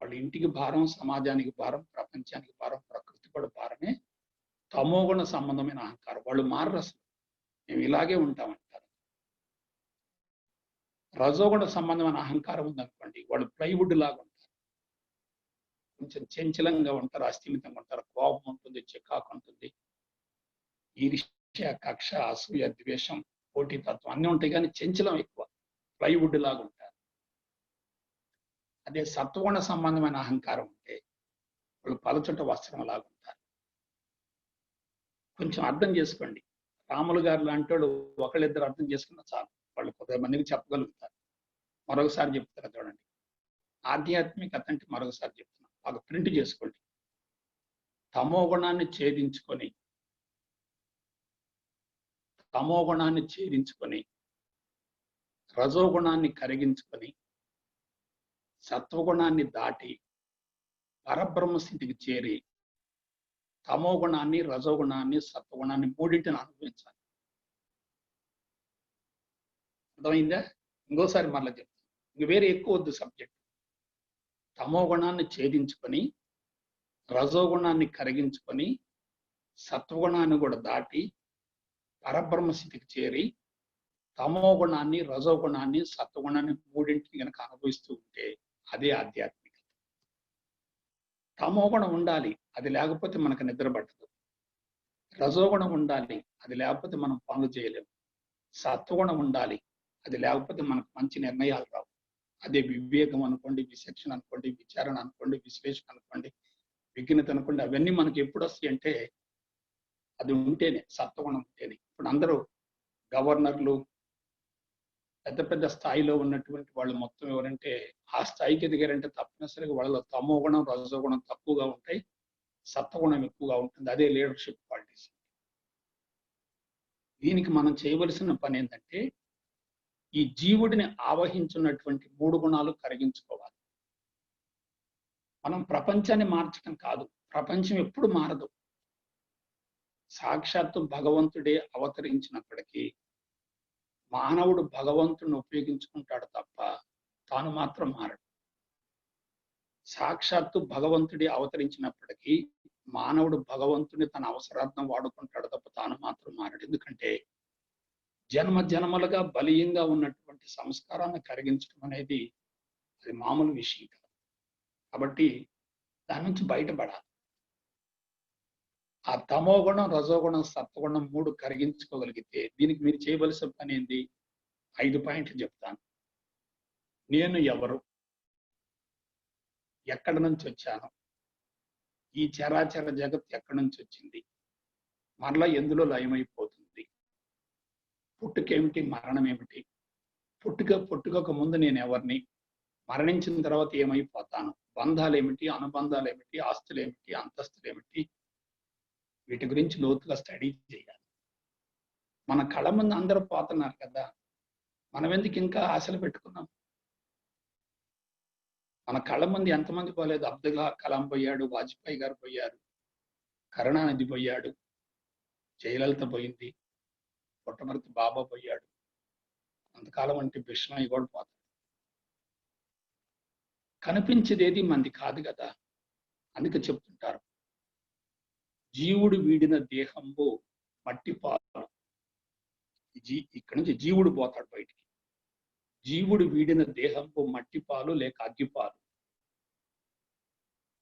వాళ్ళ ఇంటికి భారం, సమాజానికి భారం, ప్రపంచానికి భారం, ప్రకృతి కూడా భారమే తమోగుణ సంబంధమైన అహంకారం. వాళ్ళు మారరు అసలు, మేము ఇలాగే ఉంటామంటారు. రజోగుణ సంబంధమైన అహంకారం ఉందనుకోండి, వాళ్ళు ప్లైవుడ్ లాగా ఉంటారు. కొంచెం చంచలంగా ఉంటారు, అస్థిమితంగా ఉంటారు, కోపం ఉంటుంది, చికాకు ఉంటుంది, ఈర్ష్య, కక్ష, అసూయ, ద్వేషం, పోటీతత్వం అన్నీ ఉంటాయి, కానీ చంచలం ఎక్కువ, ప్లైవుడ్ లాగా ఉంటారు. అదే సత్వగుణ సంబంధమైన అహంకారం ఉంటే వాళ్ళు పలచట వస్త్రం లాగా ఉంటారు. కొంచెం అర్థం చేసుకోండి. రాములు గారు లాంటి వాళ్ళు ఒకళ్ళిద్దరు అర్థం చేసుకున్నా చాలు, వాళ్ళు కొంతమందికి చెప్పగలుగుతారు. మరొకసారి చెప్తారా చూడండి. ఆధ్యాత్మికత అంటే మరొకసారి చెప్తున్నా, బాగా ప్రింట్ చేసుకోండి. తమోగుణాన్ని ఛేదించుకొని రజోగుణాన్ని కరిగించుకొని సత్వగుణాన్ని దాటి పరబ్రహ్మ స్థితికి చేరి తమోగుణాన్ని, రజోగుణాన్ని, సత్వగుణాన్ని మూడింటిని అనుభవించాలి. అర్థమైందా? ఇంకోసారి మళ్ళీ చెప్తాను, ఇంక వేరే ఎక్కువ వద్దు సబ్జెక్ట్. తమోగుణాన్ని ఛేదించుకొని రజోగుణాన్ని కరిగించుకొని సత్వగుణాన్ని కూడా దాటి పరబ్రహ్మ స్థితికి చేరి తమోగుణాన్ని, రజోగుణాన్ని, సత్వగుణాన్ని మూడింటిని కనుక అనుభవిస్తూ ఉంటే అదే ఆధ్యాత్మికత. తమోగుణం ఉండాలి, అది లేకపోతే మనకు నిద్ర పట్టదు. రజోగుణం ఉండాలి, అది లేకపోతే మనం పనులు చేయలేము. సత్వగుణం ఉండాలి, అది లేకపోతే మనకు మంచి నిర్ణయాలు రావు. అదే వివేకం అనుకోండి, విచక్షణ అనుకోండి, విచారణ అనుకోండి, విశ్లేషణ అనుకోండి, విజ్ఞత అనుకోండి, అవన్నీ మనకి ఎప్పుడు వస్తాయి అంటే అది ఉంటేనే, సత్వగుణం ఉంటేనే. ఇప్పుడు అందరూ గవర్నర్లు, పెద్ద పెద్ద స్థాయిలో ఉన్నటువంటి వాళ్ళు మొత్తం ఎవరంటే ఆ స్థాయికి ఎదిగారంటే తప్పనిసరిగా వాళ్ళలో తమోగుణం, రజోగుణం తక్కువగా ఉంటాయి, సత్వగుణం ఎక్కువగా ఉంటుంది. అదే లీడర్షిప్ క్వాలిటీస్. దీనికి మనం చేయవలసిన పని ఏంటంటే ఈ జీవుడిని ఆవహించున్నటువంటి 3 గుణాలు కరిగించుకోవాలి. మనం ప్రపంచాన్ని మార్చడం కాదు, ప్రపంచం ఎప్పుడు మారదు. సాక్షాత్తు భగవంతుడే అవతరించినప్పటికీ మానవుడు భగవంతుడిని ఉపయోగించుకుంటాడు తప్ప తాను మాత్రం మారడు. సాక్షాత్తు భగవంతుడి అవతరించినప్పటికీ మానవుడు భగవంతుని తన అవసరార్థం వాడుకుంటాడు తప్ప తాను మాత్రం మారడు. ఎందుకంటే జన్మ జన్మలుగా బలీయంగా ఉన్నటువంటి సంస్కారాన్ని కరిగించడం అనేది అది మామూలు విషయం కాదు. కాబట్టి దాని నుంచి బయటపడాలి. ఆ తమోగుణం, రజోగుణం, సత్వగుణం 3 కరిగించుకోగలిగితే దీనికి మీరు చేయవలసిన పని ఏంది? 5 పాయింట్లు చెప్తాను. నేను ఎవరు, ఎక్కడి నుంచి వచ్చాను, ఈ చరాచర జగత్ ఎక్కడి నుంచి వచ్చింది, మరలా ఎందులో లయమైపోతుంది, పుట్టుకేమిటి, మరణం ఏమిటి, పుట్టుక ముందు నేను ఎవరిని, మరణించిన తర్వాత ఏమైపోతాను, బంధాలు ఏమిటి, అనుబంధాలు ఏమిటి, ఆస్తులు ఏమిటి, అంతస్తులు ఏమిటి, వీటి గురించి లోతుగా స్టడీ చేయాలి. మన కళ్ళ ముందు అందరూ పోతున్నారు కదా, మనం ఎందుకు ఇంకా ఆశలు పెట్టుకున్నాం? మన కళ్ళ ముందు ఎంతమంది పోలేదు? అబ్దుల్ కలాం పోయాడు, వాజ్పేయి గారు పోయారు, కరుణానిధి పోయాడు, జయలలిత పోయింది, పుట్టమర్తి బాబా పోయాడు, అంతకాలం అంటే బిష్మయ్య కూడా పోతాడు. కనిపించేదేది మంది కాదు కదా. అందుకే చెప్తుంటారు, జీవుడు వీడిన దేహంబు మట్టి పాలు. ఇక్కడి నుంచి జీవుడు పోతాడు బయటికి. జీవుడు వీడిన దేహంబు మట్టి పాలు లేక అగ్గిపాలు.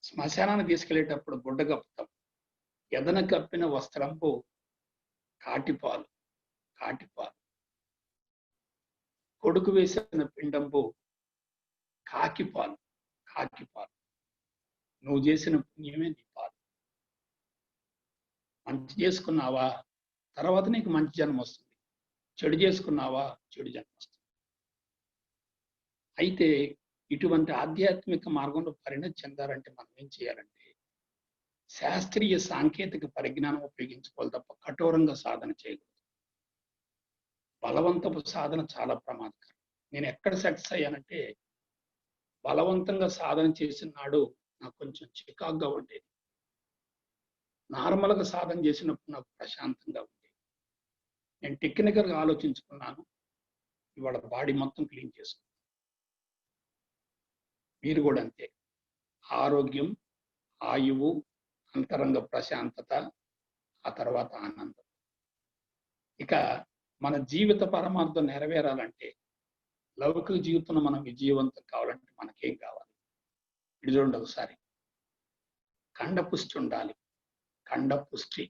శ్మశానాన్ని తీసుకెళ్లేటప్పుడు గుడ్డ కప్పుతాం, ఎదన కప్పిన వస్త్రంబు కాటిపాలు. కొడుకు వేసిన పిండంబు కాకిపాలు, కాకిపాలు. నువ్వు చేసిన పుణ్యమే నీ పాలు. మంచి చేసుకున్నావా, తర్వాత నీకు మంచి జన్మ వస్తుంది. చెడు చేసుకున్నావా, చెడు జన్మ వస్తుంది. అయితే ఇటువంటి ఆధ్యాత్మిక మార్గంలో పరిణతి చెందాలంటే మనం ఏం చేయాలంటే శాస్త్రీయ సాంకేతిక పరిజ్ఞానం ఉపయోగించుకోవాలి తప్ప కఠోరంగా సాధన చేయకూడదు. బలవంతపు సాధన చాలా ప్రమాదకరం. నేను ఎక్కడ సక్సెస్ అయ్యానంటే బలవంతంగా సాధన చేసిన నాడు నాకు కొంచెం చికాగ్గా ఉండేది. నార్మల్గా సాధన చేసినప్పుడు నాకు ప్రశాంతంగా ఉండేది. నేను టెక్నికల్గా ఆలోచించుకున్నాను, ఇవాళ బాడీ మొత్తం క్లీన్ చేసుకున్నాను. మీరు కూడా అంతే. ఆరోగ్యం, ఆయువు, అంతరంగ ప్రశాంతత, ఆ తర్వాత ఆనందం. ఇక మన జీవిత పరమార్థం నెరవేరాలంటే, లౌకిక జీవితంలో మనం విజయవంతం కావాలంటే మనకేం కావాలి? ఇది చూడండి ఒకసారి. కండపుష్టి ఉండాలి. కండపుష్టి,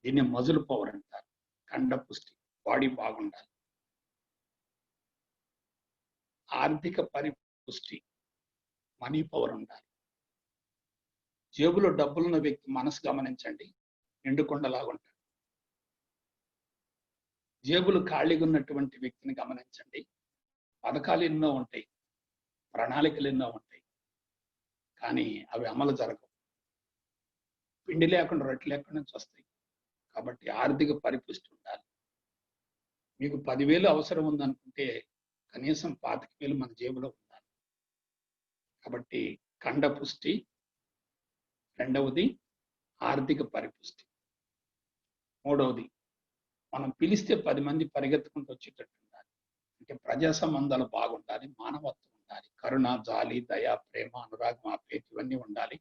దీన్ని మజిల్ పవర్ అంటారు. కండపుష్టి, బాడీ బాగుండాలి. ఆర్థిక పరిపుష్టి, మనీ పవర్ ఉండాలి. జేబులో డబ్బులున్న వ్యక్తి మనసు గమనించండి, నిండుకొండలాగా ఉంటాడు. జేబులు ఖాళీగా ఉన్నటువంటి వ్యక్తిని గమనించండి, పథకాలు ఎన్నో ఉంటాయి, ప్రణాళికలు ఎన్నో ఉంటాయి, కానీ అవి అమలు జరగవు. పిండి లేకుండా రొట్టె లేకుండా నుంచి వస్తాయి. కాబట్టి ఆర్థిక పరిపుష్టి ఉండాలి. మీకు 10,000 అవసరం ఉందనుకుంటే కనీసం 25,000 మన జేబులో ఉండాలి. కాబట్టి కండపుష్టి, రెండవది ఆర్థిక పరిపుష్టి, మూడవది మనం పిలిస్తే 10 మంది పరిగెత్తుకుంటూ వచ్చేటట్టు ఉండాలి. అంటే ప్రజా సంబంధాలు బాగుండాలి, మానవత్వం ఉండాలి, కరుణ, జాలి, దయ, ప్రేమ, అనురాగం, ఆప్యాయత ఇవన్నీ ఉండాలి.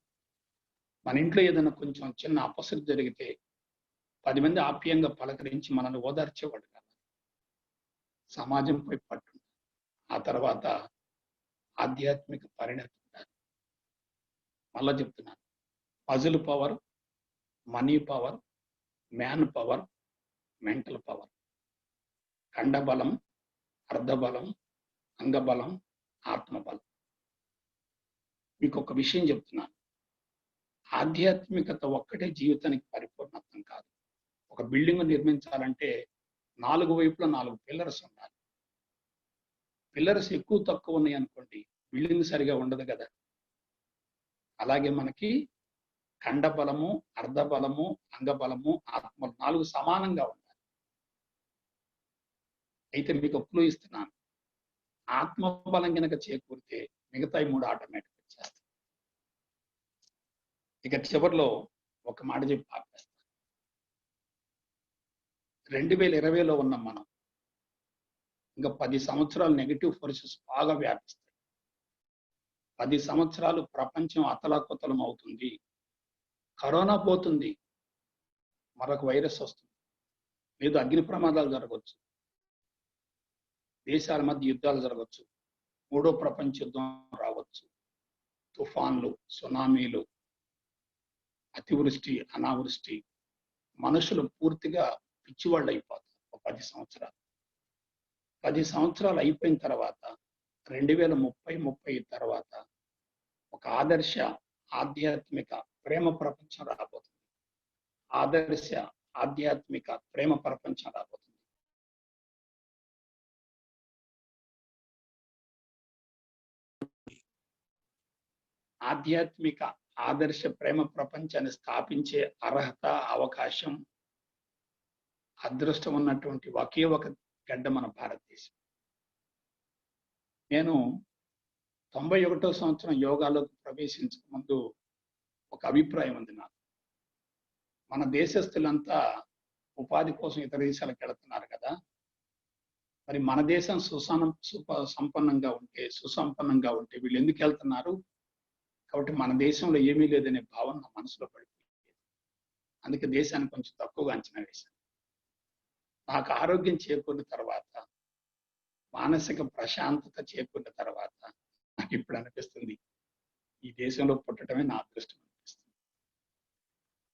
మన ఇంట్లో ఏదైనా కొంచెం చిన్న అపశృతి జరిగితే 10 మంది ఆప్యాయంగా పలకరించి మనల్ని ఓదార్చేవాడు కాదు. సమాజంపై పట్టు. ఆ తర్వాత ఆధ్యాత్మిక పరిణతి ఉండాలి. మళ్ళా చెప్తున్నాను, muscle power, money power, man power, mental power, కండబలం, అర్ధబలం, అంగబలం, ఆత్మబలం. మీకు ఒక విషయం చెప్తున్నాను, ఆధ్యాత్మికత ఒక్కటే జీవితానికి పరిపూర్ణత్వం కాదు. ఒక బిల్డింగ్ నిర్మించాలంటే 4 వైపులా 4 పిల్లర్స్ ఉండాలి. పిల్లర్స్ ఎక్కువ తక్కువ ఉన్నాయి అనుకోండి, బిల్డింగ్ సరిగా ఉండదు కదా. అలాగే మనకి కండబలము, అర్ధబలము, అంగబలము, ఆత్మ 4 సమానంగా ఉండాలి. అయితే మీకు ఒక క్లూ ఇస్తున్నాను, ఆత్మబలం కనుక చేకూరితే మిగతాయి 3 ఆటోమేటిక్ వచ్చేస్తాయి. ఇక చివరిలో ఒక మాట చెప్పి ఆపేస్తాను. 2020లో ఉన్నాం మనం. ఇంకా 10 సంవత్సరాలు నెగిటివ్ ఫోర్సెస్ బాగా వ్యాపిస్తాయి. 10 సంవత్సరాలు ప్రపంచం అతలాకుతలం అవుతుంది. కరోనా పోతుంది, మరొక వైరస్ వస్తుంది, లేదు అగ్ని ప్రమాదాలు జరగవచ్చు, దేశాల మధ్య యుద్ధాలు జరగవచ్చు, 3వ ప్రపంచ యుద్ధం రావచ్చు, తుఫాన్లు, సునామీలు, అతివృష్టి, అనావృష్టి, మనుషులు పూర్తిగా పిచ్చివాళ్ళు అయిపోతారు. 10 సంవత్సరాలు 10 సంవత్సరాలు అయిపోయిన తర్వాత 2030 తర్వాత ఒక ఆదర్శ ఆధ్యాత్మిక ప్రేమ ప్రపంచం రాబోతుంది. ఆదర్శ ఆధ్యాత్మిక ప్రేమ ప్రపంచం రాబోతుంది. ఆధ్యాత్మిక ఆదర్శ ప్రేమ ప్రపంచాన్ని స్థాపించే అర్హత, అవకాశం, అదృష్టం ఉన్నటువంటి ఒకే ఒక గడ్డ మన భారతదేశం. నేను 91వ సంవత్సరం యోగాలోకి ప్రవేశించక ముందు ఒక అభిప్రాయం ఉంది నాకు. మన దేశస్తులంతా ఉపాధి కోసం ఇతర దేశాలకు వెళుతున్నారు కదా, మరి మన దేశం సుసంపన్నంగా ఉంటే వీళ్ళు ఎందుకు వెళ్తున్నారు? కాబట్టి మన దేశంలో ఏమీ లేదనే భావన నా మనసులో పడిపోయింది. అందుకే దేశాన్ని కొంచెం తక్కువగా అంచనా వేశాను. నాకు ఆరోగ్యం చేకూరిన తర్వాత, మానసిక ప్రశాంతత చేకూరిన తర్వాత నాకు ఇప్పుడు అనిపిస్తుంది, ఈ దేశంలో పుట్టడమే నా అదృష్టం అనిపిస్తుంది.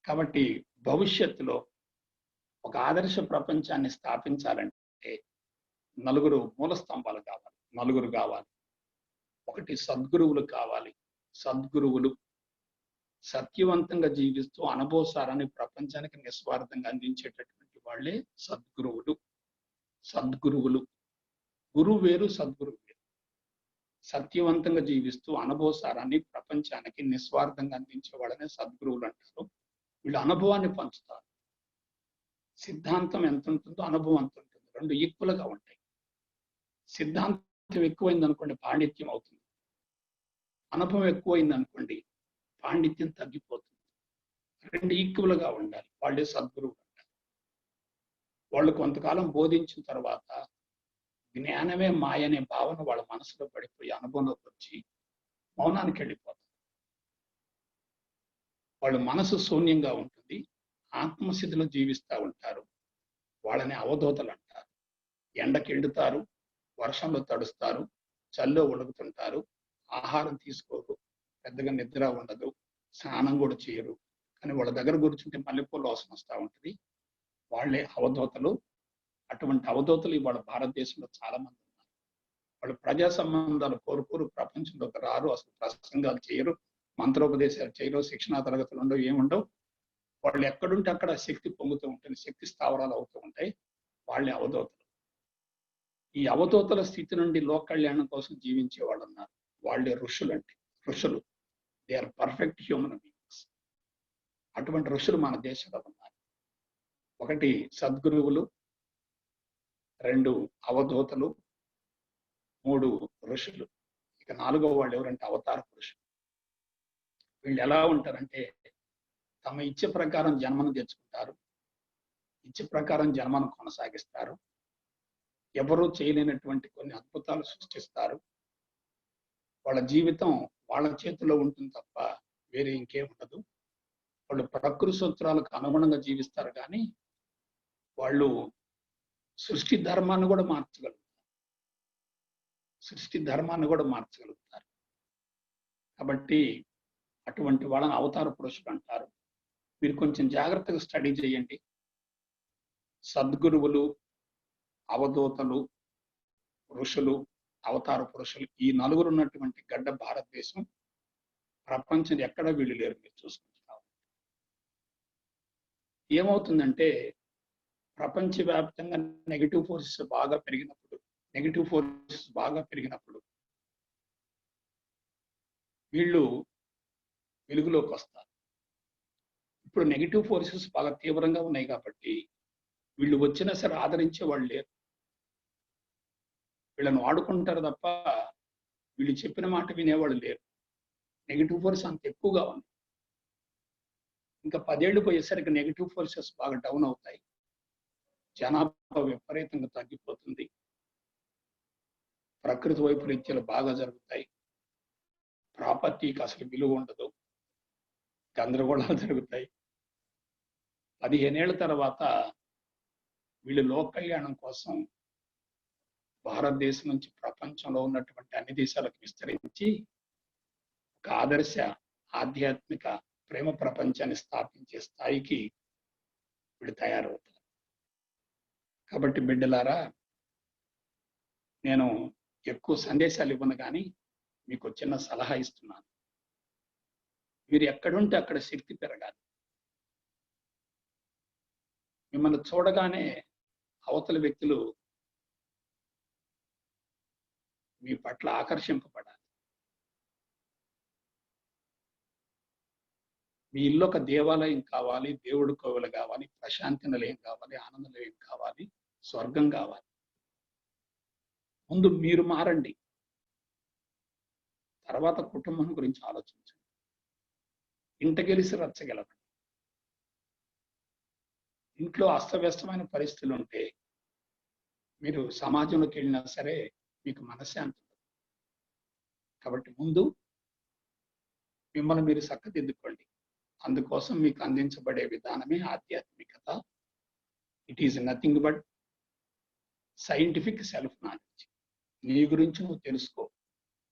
కాబట్టి భవిష్యత్తులో ఒక ఆదర్శ ప్రపంచాన్ని స్థాపించాలంటే నలుగురు మూల స్తంభాలు కావాలి, నలుగురు కావాలి. ఒకటి సద్గురువులు కావాలి. సద్గురువులు సత్యవంతంగా జీవిస్తూ అనుభవసారాన్ని ప్రపంచానికి నిస్వార్థంగా అందించేటటువంటి వాళ్ళే సద్గురువులు. సద్గురువులు గురువు వేరు, సద్గురువు వేరు. సత్యవంతంగా జీవిస్తూ అనుభవసారాన్ని ప్రపంచానికి నిస్వార్థంగా అందించే వాళ్ళనే సద్గురువులు అంటారు. వీళ్ళు అనుభవాన్ని పంచుతారు. సిద్ధాంతం ఎంత ఉంటుందో అనుభవం అంత ఉంటుంది. రెండు ఈక్వల్గా ఉంటాయి. సిద్ధాంతం ఎక్కువైంది అనుకోండి పాండిత్యం అవుతుంది. అనుభవం ఎక్కువైంది అనుకోండి పాండిత్యం తగ్గిపోతుంది. రెండు ఈక్వల్గా ఉండాలి. వాళ్ళే సద్గురువు అంటారు. వాళ్ళు కొంతకాలం బోధించిన తర్వాత జ్ఞానమే మాయ అనే భావన వాళ్ళ మనసులో పడిపోయి అనుభవంలోకి వచ్చి మౌనానికి వెళ్ళిపోతారు. వాళ్ళ మనసు శూన్యంగా ఉంటుంది. ఆత్మస్థితిలో జీవిస్తూ ఉంటారు. వాళ్ళని అవధూతలు అంటారు. ఎండకి ఎండుతారు, వర్షంలో తడుస్తారు, చల్లో ఉడుకుతుంటారు, ఆహారం తీసుకోరు, పెద్దగా నిద్ర ఉండదు, స్నానం కూడా చేయరు. కానీ వాళ్ళ దగ్గర కూర్చుంటే మల్లెపూల వాసన వస్తూ ఉంటుంది. వాళ్ళే అవధూతలు. అటువంటి అవధూతలు ఇవాళ భారతదేశంలో చాలా మంది ఉన్నారు. వాళ్ళు ప్రజా సంబంధాలు కోరుకోరు, ప్రపంచంలోకి రారు, అసలు ప్రసంగాలు చేయరు, మంత్రోపదేశాలు చేయరు, శిక్షణా తరగతులు ఉండవు, ఏముండవు. వాళ్ళు ఎక్కడుంటే అక్కడ శక్తి పొంగుతూ ఉంటుంది, శక్తి స్థావరాలు అవుతూ ఉంటాయి. వాళ్ళే అవధూతలు. ఈ అవధూతల స్థితి నుండి లోక కళ్యాణం కోసం జీవించే వాళ్ళు ఉన్నారు. వాళ్ళే ఋషులు. అంటే ఋషులు they are perfect human beings. అటువంటి ఋషులు మన దేశంలో ఉన్నారు. ఒకటి సద్గురువులు, రెండు అవధూతలు, మూడు ఋషులు. ఇక నాలుగో వాళ్ళు ఎవరంటే అవతార పురుషులు. వీళ్ళు ఎలా ఉంటారంటే తమ ఇచ్చ ప్రకారం జన్మను తెచ్చుకుంటారు, ఇచ్చ ప్రకారం జన్మను కొనసాగిస్తారు, ఎవరూ చేయలేనటువంటి కొన్ని అద్భుతాలు సృష్టిస్తారు. వాళ్ళ జీవితం వాళ్ళ చేతిలో ఉంటుంది తప్ప వేరే ఇంకేం ఉండదు. వాళ్ళు ప్రకృతి సూత్రాలకు అనుగుణంగా జీవిస్తారు, కానీ వాళ్ళు సృష్టి ధర్మాన్ని కూడా మార్చగలుగుతారు. సృష్టి ధర్మాన్ని కూడా మార్చగలుగుతారు. కాబట్టి అటువంటి వాళ్ళని అవతార పురుషులు అంటారు. మీరు కొంచెం జాగ్రత్తగా స్టడీ చేయండి. సద్గురువులు, అవధూతలు, ఋషులు, అవతార పురుషులు, ఈ నలుగురు ఉన్నటువంటి గడ్డ భారతదేశం. ప్రపంచం ఎక్కడ వీళ్ళు లేరు. మీరు చూసుకుంటున్నారు. ఏమవుతుందంటే ప్రపంచవ్యాప్తంగా నెగిటివ్ ఫోర్సెస్ బాగా పెరిగినప్పుడు వీళ్ళు వెలుగులోకి వస్తారు. ఇప్పుడు నెగిటివ్ ఫోర్సెస్ బాగా తీవ్రంగా ఉన్నాయి కాబట్టి వీళ్ళు వచ్చినా సరే ఆదరించే వాళ్ళు లేరు. వీళ్ళని వాడుకుంటారు తప్ప వీళ్ళు చెప్పిన మాట వినేవాళ్ళు లేరు. నెగిటివ్ ఫోర్స్ అంత ఎక్కువగా ఉంది. ఇంకా 10 ఏళ్ళు పోయేసరికి నెగిటివ్ ఫోర్సెస్ బాగా డౌన్ అవుతాయి. జనాభా విపరీతంగా తగ్గిపోతుంది. ప్రకృతి వైపరీత్యాలు బాగా జరుగుతాయి. ప్రాపర్టీకి అసలు విలువ ఉండదు. గందరగోళాలు జరుగుతాయి. 15 ఏళ్ల తర్వాత వీళ్ళు లోక కళ్యాణం కోసం భారతదేశం నుంచి ప్రపంచంలో ఉన్నటువంటి అన్ని దేశాలకు విస్తరించి ఒక ఆదర్శ ఆధ్యాత్మిక ప్రేమ ప్రపంచాన్ని స్థాపించే స్థాయికి వీళ్ళు తయారవుతారు. కాబట్టి బిడ్డలారా, నేను ఎక్కువ సందేశాలు ఇవ్వను, కానీ మీకు చిన్న సలహా ఇస్తున్నాను. మీరు ఎక్కడుంటే అక్కడ శక్తి పెరగాలి. మిమ్మల్ని చూడగానే అవతల వ్యక్తులు మీ పట్ల ఆకర్షింపబడాలి. మీ ఇల్లు ఒక దేవాలయం కావాలి, దేవుడి కోవెలు కావాలి, ప్రశాంతి నిలయం కావాలి, ఆనంద నిలయం కావాలి, స్వర్గం కావాలి. ముందు మీరు మారండి, తర్వాత కుటుంబం గురించి ఆలోచించండి. ఇంట గెలిసి రచ్చగలవండి. ఇంట్లో అస్తవ్యస్తమైన పరిస్థితులు ఉంటే మీరు సమాజంలోకి వెళ్ళినా సరే మీకు మనశ్శాంతి ఉండదు. కాబట్టి ముందు మిమ్మల్ని మీరు చక్కదిద్దుకోండి. అందుకోసం మీకు అందించబడే విధానమే ఆధ్యాత్మికత. It is nothing but scientific self knowledge. నీ గురించి నువ్వు తెలుసుకో,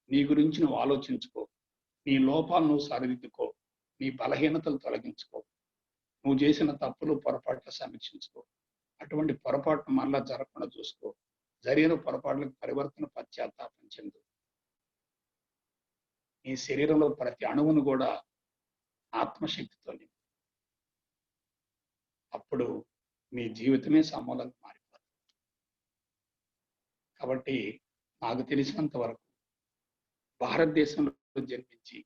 నీ గురించి నువ్వు ఆలోచించుకో, నీ లోపాలు నువ్వు సరిదిద్దుకో, నీ బలహీనతలు తొలగించుకో, నువ్వు చేసిన తప్పులు పొరపాట్లు సమీక్షించుకో, అటువంటి పొరపాటు మళ్ళా జరగకుండా చూసుకో. జరిగిన పొరపాట్లకు పరివర్తన పశ్చాత్తాపం చెందు. నీ శరీరంలో ప్రతి అణువును కూడా ఆత్మశక్తితో నింపు. అప్పుడు నీ జీవితమే సమూలంగా మారిపోతుంది. కాబట్టి నాకు తెలిసినంత వరకు భారతదేశంలో జన్మించి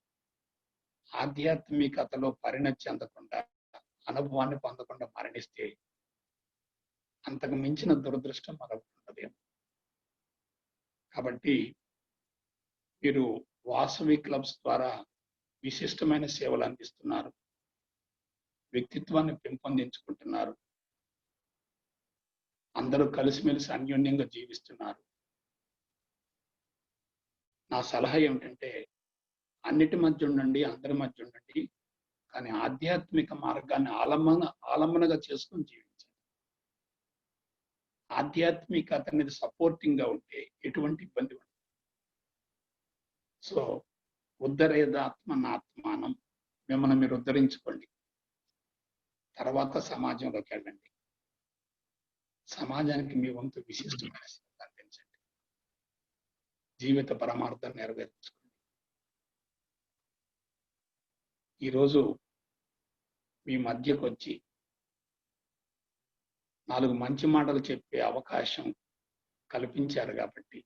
ఆధ్యాత్మికతలో పరిణతి చెందకుండా, అనుభవాన్ని పొందకుండా మరణిస్తే అంతకు మించిన దురదృష్టం మరొకటి ఉండదేమో. కాబట్టి మీరు వాసవి క్లబ్స్ ద్వారా విశిష్టమైన సేవలు అందిస్తున్నారు, వ్యక్తిత్వాన్ని పెంపొందించుకుంటున్నారు, అందరూ కలిసిమెలిసి అన్యోన్యంగా జీవిస్తున్నారు. నా సలహా ఏమిటంటే అన్నిటి మధ్య ఉండండి, అందరి మధ్య ఉండండి, కానీ ఆధ్యాత్మిక మార్గాన్ని ఆలంబనగా చేసుకొని జీవించండి. ఆధ్యాత్మికత అనేది సపోర్టింగ్ గా ఉంటే ఎటువంటి ఇబ్బంది ఉండదు. సో ఉద్ధరేదాత్మనాత్మానం, మిమ్మల్ని మీరు ఉద్ధరించుకోండి. తర్వాత సమాజంలోకి వెళ్ళండి. సమాజానికి మీ వంతు విశిష్టమైన సేవలు అందించండి. జీవిత పరమార్థాన్ని నెరవేర్చుకోండి. ఈరోజు మీ మధ్యకు వచ్చి 4 మంచి మాటలు చెప్పే అవకాశం కల్పించారు కాబట్టి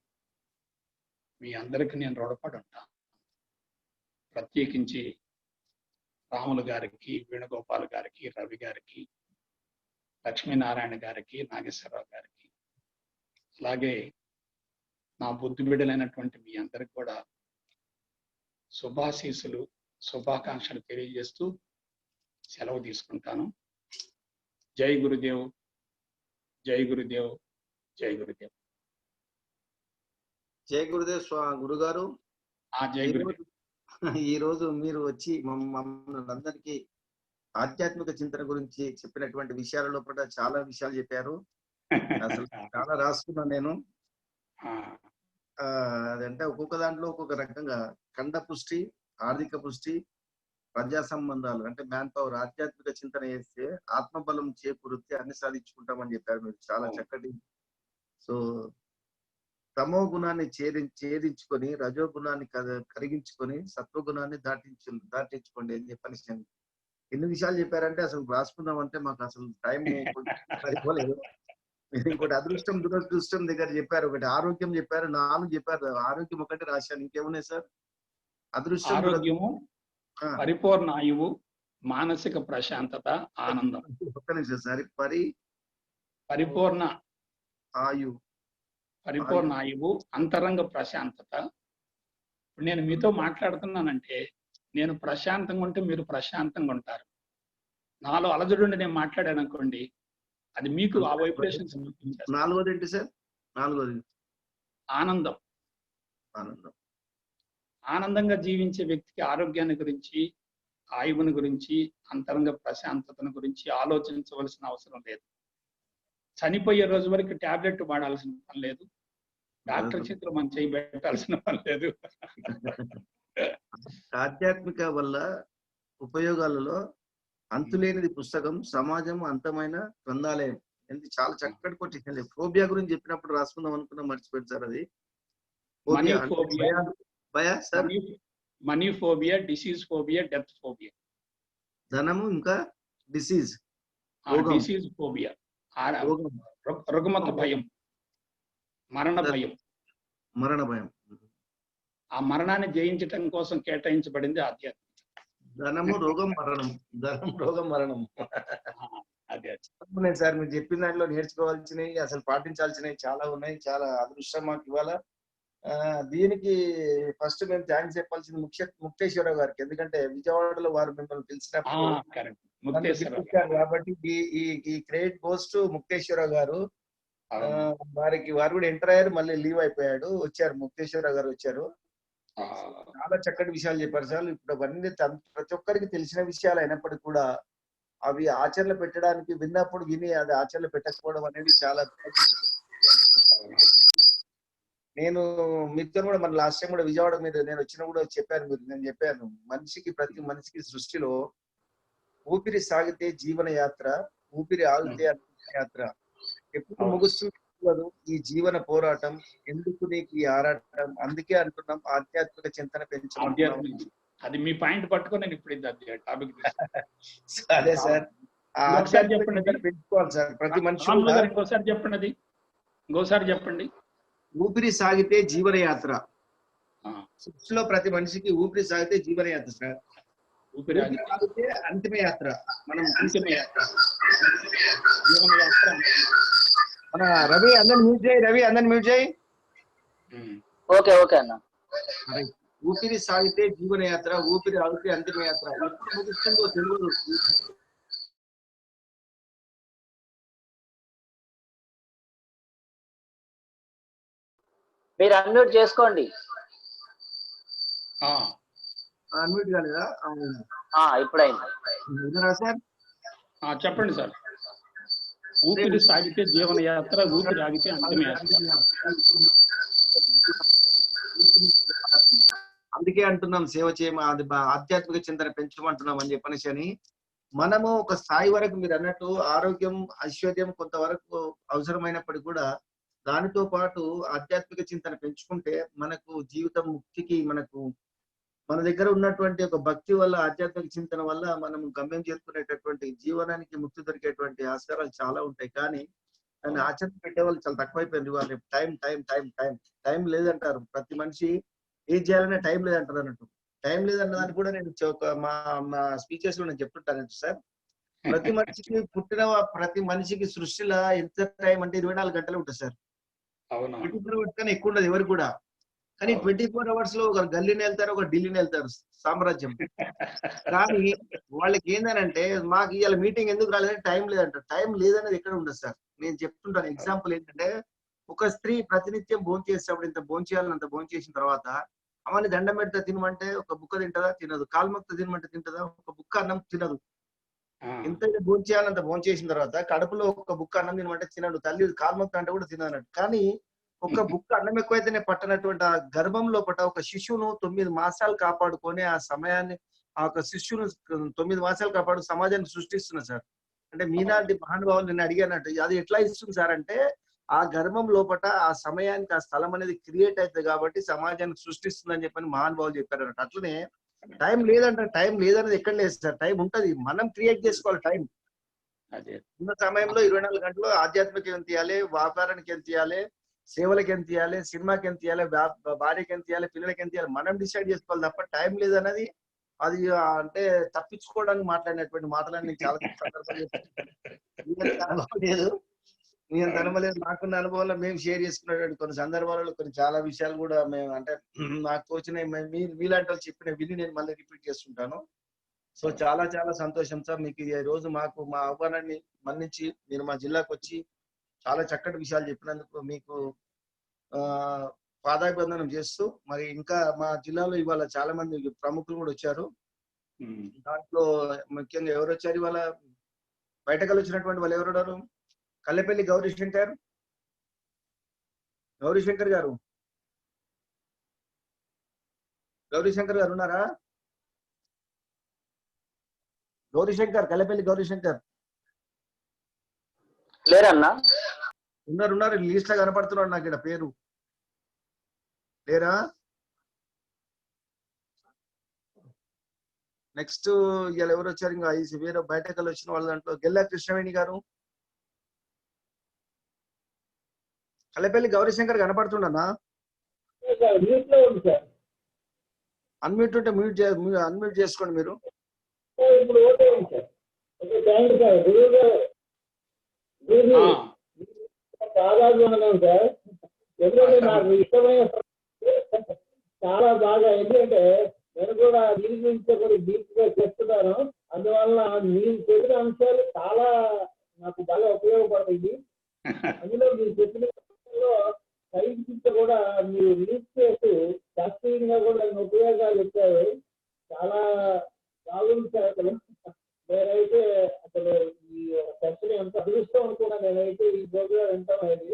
మీ అందరికీ నేను రుణపడి ఉంటాను. ప్రత్యేకించి రాములు గారికి, వేణుగోపాల్ గారికి, రవి గారికి, లక్ష్మీనారాయణ గారికి, నాగేశ్వరరావు గారికి, అలాగే నా బుద్ధి బిడ్డలైనటువంటి మీ అందరికి కూడా శుభాశీస్సులు, శుభాకాంక్షలు తెలియజేస్తూ సెలవు తీసుకుంటాను. జై గురుదేవ్, జై గురుదేవ్, జై గురుదేవ్. జై గురుదేవ్ గురుగారు. జై గురుదేవ్. ఈ రోజు మీరు వచ్చి మమ్మల్ని అందరికీ ఆధ్యాత్మిక చింతన గురించి చెప్పినటువంటి విషయాలలో కూడా చాలా విషయాలు చెప్పారు. అసలు చాలా రాసుకున్నాను నేను. అదంటే ఒక్కొక్క దాంట్లో ఒక్కొక్క రకంగా ఖండ పుష్టి, ఆర్థిక పుష్టి, ప్రజా సంబంధాలు అంటే మ్యాన్ పవర్, ఆధ్యాత్మిక చింతన చేస్తే ఆత్మబలం చేకూరితే అన్ని సాధించుకుంటామని చెప్పారు మీరు. చాలా చక్కటి. సో తమో గుణాన్ని ఛేదించుకొని రజో గుణాన్ని కరిగించుకొని సత్వగుణాన్ని దాటించుకోండి అని చెప్పని ఎన్ని విషయాలు చెప్పారంటే అసలు రాసుకుందాం అంటే మాకు అసలు టైం సరిపోలేదు. ఇంకోటి అదృష్టం దురదృష్టం దగ్గర చెప్పారు, ఒకటి ఆరోగ్యం చెప్పారు, 4 చెప్పారు. ఆరోగ్యం ఒకటి రాశాను, ఇంకేమున్నాయి సార్? అదృష్టం, ఆరోగ్యము, పరిపూర్ణ ఆయువు, మానసిక ప్రశాంతత, ఆనందం. ఒక్క నిమిషం సార్. పరిపూర్ణ ఆయువు, అంతరంగ ప్రశాంతత. ఇప్పుడు నేను మీతో మాట్లాడుతున్నానంటే నేను ప్రశాంతంగా ఉంటే మీరు ప్రశాంతంగా ఉంటారు. నాలో అలజడుండి నేను మాట్లాడాను అనుకోండి, అది మీకు ఆ వైబ్రేషన్స్. 4వది ఏంటి సార్? 4వది ఆనందం. ఆనందంగా జీవించే వ్యక్తికి ఆరోగ్యాన్ని గురించి, ఆయువుని గురించి, అంతరంగ ప్రశాంతతను గురించి ఆలోచించవలసిన అవసరం లేదు. చనిపోయే రోజు వరకు టాబ్లెట్ వాడాల్సిన పని లేదు, డాక్టర్ చేతిలో మనం చేయి పెట్టాల్సిన పని లేదు. ఆధ్యాత్మిక వల్ల ఉపయోగాలలో అంతులేనిది పుస్తకం, సమాజం అంతమైన గ్రంథాలయం. ఎందుకు చాలా చక్కటి కొట్టి ఫోబియా గురించి చెప్పినప్పుడు రాసుకుందాం అనుకున్నా, మర్చిపోయారు సార్. అది money phobia, disease phobia, death phobia. ధనము ఇంకా డిసీజ్ ఫోబియా, రుగ్మత భయం, మరణ భయం. ఆ మరణాన్ని జయించటం కోసం కేటాయించబడింది ఆధ్యాత్మికత. ధనము, రోగం, మరణం. అదే సార్ మీరు చెప్పిన దాంట్లో నేర్చుకోవాల్సినవి, అసలు పాటించాల్సినవి చాలా ఉన్నాయి. చాలా అదృష్టం మాకు ఇవాళ. దీనికి ఫస్ట్ మేము థ్యాంక్స్ చెప్పాల్సింది ముక్తేశ్వరరావు గారికి. ఎందుకంటే విజయవాడలో వారు మిమ్మల్ని పిలిచినప్పుడు కాబట్టి ఈ క్రెడిట్ గోస్ టు ముక్తేశ్వరరావు గారు. వారు కూడా ఎంటర్ అయ్యారు, మళ్ళీ లీవ్ అయిపోయాడు, వచ్చారు. ముక్తేశ్వరరావు గారు వచ్చారు. చాలా చక్కటి విషయాలు చెప్పారు సార్. ఇప్పుడు అవన్నీ ప్రతి ఒక్కరికి తెలిసిన విషయాలు అయినప్పటికీ కూడా అవి ఆచరణ పెట్టడానికి విన్నప్పుడు విని అది ఆచరణ పెట్టకపోవడం అనేది చాలా. నేను మీతో కూడా మన లాస్ట్ టైం కూడా విజయవాడ మీద నేను వచ్చినా కూడా చెప్పాను. నేను చెప్పాను, ప్రతి మనిషికి సృష్టిలో ఊపిరి సాగితే జీవన యాత్ర, ఊపిరి ఆగితే యాత్ర. ఎప్పుడు ముగుస్తుంది ఈ జీవన పోరాటం ఎందుకు నీకు ఈ ఆరాటం, అందుకే అంటున్నాం ఆధ్యాత్మిక చింతన పెంచమంటున్నాం. అది మీ పాయింట్ పట్టుకొని నేను ఇప్పుడు టాపిక్ అదే సార్, చెప్పండి. పెంచుకోవాలి సార్ ప్రతి మనిషి. ఇంకోసారి చెప్పండి, అది ఇంకోసారి చెప్పండి. ఊపిరి సాగితే జీవనయాత్ర. సృష్టిలో ప్రతి మనిషికి ఊపిరి సాగితే జీవనయాత్ర సార్. ఊపిరి ఆగితే అంతిమయాత్ర. మనం అంతిమయాత్ర మన రవి అందరిని మ్యూట్ చేయి, రవి అందరిని మ్యూట్ చేయి. ఓకే ఓకే అన్న. ఊపిరి సాగితే జీవనయాత్ర, ఊపిరి ఆగితే అంతిమయాత్ర. ఎప్పుడు ముగిస్తుందో తెలియదు. మీరు అన్మ్యూట్ చేసుకోండి. అన్మ్యూట్ కాలేదా? ఇప్పుడైంది. విన్నారా సార్? చెప్పండి సార్. ఊపిరి సాగితే జీవనయాత్ర, ఊపిరి ఆగితే అంతిమయాత్ర. అందుకే అంటున్నాం సేవ చేయమ, అది ఆధ్యాత్మిక చింతన పెంచమంటున్నాం అని చెప్పనేసి. అని మనము ఒక స్థాయి వరకు మీరు అన్నట్టు ఆరోగ్యం ఐశ్వర్యం కొంతవరకు అవసరమైనప్పటికీ కూడా దానితో పాటు ఆధ్యాత్మిక చింతన పెంచుకుంటే మనకు జీవితం ముక్తికి, మనకు మన దగ్గర ఉన్నటువంటి ఒక భక్తి వల్ల, ఆధ్యాత్మిక చింతన వల్ల మనం గమ్యం చేసుకునేటటువంటి జీవనానికి ముక్తి దొరికేటువంటి ఆస్కారాలు చాలా ఉంటాయి. కానీ దాన్ని ఆచరణ పెట్టే వాళ్ళు చాలా తక్కువైపోయింది. వాళ్ళు time time time time time లేదంటారు. ప్రతి మనిషి ఏం చేయాలనే టైం లేదంటారు అన్నట్టు. టైం లేదన్న దాన్ని కూడా నేను మా స్పీచెస్ లో నేను చెప్తుంటాను సార్. ప్రతి మనిషికి ప్రతి మనిషికి సృష్టిలో ఎంత టైం అంటే 24 గంటలు ఉంటుంది సార్. 24 అవర్స్ కన్నా ఎక్కువ ఉండదు ఎవరికి కూడా. కానీ 24 అవర్స్ లో ఒక గల్లీని వెళ్తారు, ఒక ఢిల్లీని వెళ్తారు, సామ్రాజ్యం. కానీ వాళ్ళకి ఏందనంటే మాకు ఇవాళ మీటింగ్ ఎందుకు రాలేదంటే టైం లేదంటారు. టైం లేదనేది ఎక్కడ ఉండదు సార్. నేను చెప్తుంటాను ఎగ్జాంపుల్ ఏంటంటే, ఒక స్త్రీ ప్రతినిత్యం భోజనం చేసేటప్పుడు ఇంత భోజనం చేయాలని అంత భోజనం చేసిన తర్వాత అవన్నీ దండం పెడితే తినమంటే ఒక బుక్క తింటదా? తినదు. కాల్మొక్త తినమంటే తింటదా? ఒక బుక్క అన్నం తినదు. ఎంత భోజనం చేయాలంత భోజనం చేసిన తర్వాత కడుపులో ఒక బుక్క అన్నం తినమంటే తినడు. తల్లి కాల్మొక్త అంటే కూడా తినదన్నట్టు. కానీ ఒక బుక్క అన్నం ఎక్కువైతేనే పట్టనటువంటి ఆ గర్భం లోపల ఒక శిశువును 9 మాసాలు కాపాడుకొని ఆ సమయాన్ని, ఆ ఒక శిశువును 9 మాసాలు కాపాడు సమాజాన్ని సృష్టిస్తున్నారు సార్. అంటే మీలాంటి మహానుభావులు నేను అడిగానట్టు అది ఎట్లా ఇస్తుంది సార్ అంటే, ఆ గర్భం లోపల ఆ సమయానికి ఆ స్థలం అనేది క్రియేట్ అవుతుంది కాబట్టి సమాజానికి సృష్టిస్తుందని చెప్పని మహానుభావులు చెప్పారు అన్నట్టు. అట్లనే టైం లేదంటే టైం లేదనేది ఎక్కడ లేదు సార్. టైం ఉంటది, మనం క్రియేట్ చేసుకోవాలి టైం. ఉన్న సమయంలో 24 గంటలు ఆధ్యాత్మిక ఎంత ఇవ్వాలి, వ్యాపారానికి ఎంత ఇవ్వాలి, సేవలకి ఎంత ఇవ్వాలి, సినిమాకి ఎంత ఇవ్వాలి, భార్యకి ఎంత ఇవ్వాలి, పిల్లలకి ఎంత ఇవ్వాలి, మనం డిసైడ్ చేసుకోవాలి తప్ప టైం లేదన్నది అది అంటే తప్పించుకోవడానికి మాట్లాడినటువంటి మాటలని నేను చాలా సందర్భాలు లేదు. నేను అనుభవం నాకున్న అనుభవంలో మేము షేర్ చేసుకున్నటువంటి కొన్ని సందర్భాలలో కొన్ని చాలా విషయాలు కూడా మేము అంటే నాకు తోచిన మీలాంటి వాళ్ళు చెప్పిన విని నేను మళ్ళీ రిపీట్ చేస్తుంటాను. సో చాలా చాలా సంతోషం సార్. మీకు ఈ రోజు మాకు మా ఆహ్వానాన్ని మన్నించి మీరు మా జిల్లాకు వచ్చి చాలా చక్కటి విషయాలు చెప్పినందుకు మీకు పాదాభివందనం చేస్తూ, మరి ఇంకా మా జిల్లాలో ఇవాళ చాలా మంది ప్రముఖులు కూడా వచ్చారు. దాంట్లో ముఖ్యంగా ఎవరు వచ్చారు ఇవాళ బయటకు వచ్చినటువంటి వాళ్ళు ఎవరున్నారు? కల్లెపల్లి గౌరీశంకర్ గారు, గౌరీశంకర్ గారు ఉన్నారా? కల్లెపల్లి గౌరీశంకర్ లేరన్నా? ఉన్నారు లీస్ట్ లా కనపడుతున్నాడు నాకు ఇక్కడ పేరు. లేరా? నెక్స్ట్ ఇవాళ ఎవరు వచ్చారు? ఇంకా వేరే బయటకు వచ్చిన వాళ్ళ దాంట్లో గెల్లా కృష్ణవేణి గారు. కల్లెపల్లి గౌరీశంకర్ కనపడుతుండనా? అన్మ్యూట్ ఉంటే అన్మ్యూట్ చేసుకోండి మీరు. చాలా బాగా, ఎందుకంటే నేను కూడా దీని గురించి కూడా డీప్ గా చెప్తున్నాను. అందువల్ల మీరు చెప్పిన అంశాలు చాలా నాకు బాగా ఉపయోగపడతాయి. అందులో మీరు చెప్పిన సైన్స్ కూడా మీరు రీచ్ చేస్తూ శాస్త్రీయంగా కూడా ఉపయోగాలు వచ్చాయి. చాలా బాగుంది సార్. అసలు నేనైతే అసలు ఈ చర్చని ఎంత అదృష్టం అనుకున్నా. నేనైతే ఈ ప్రోగ్రాం వింటాం అనేది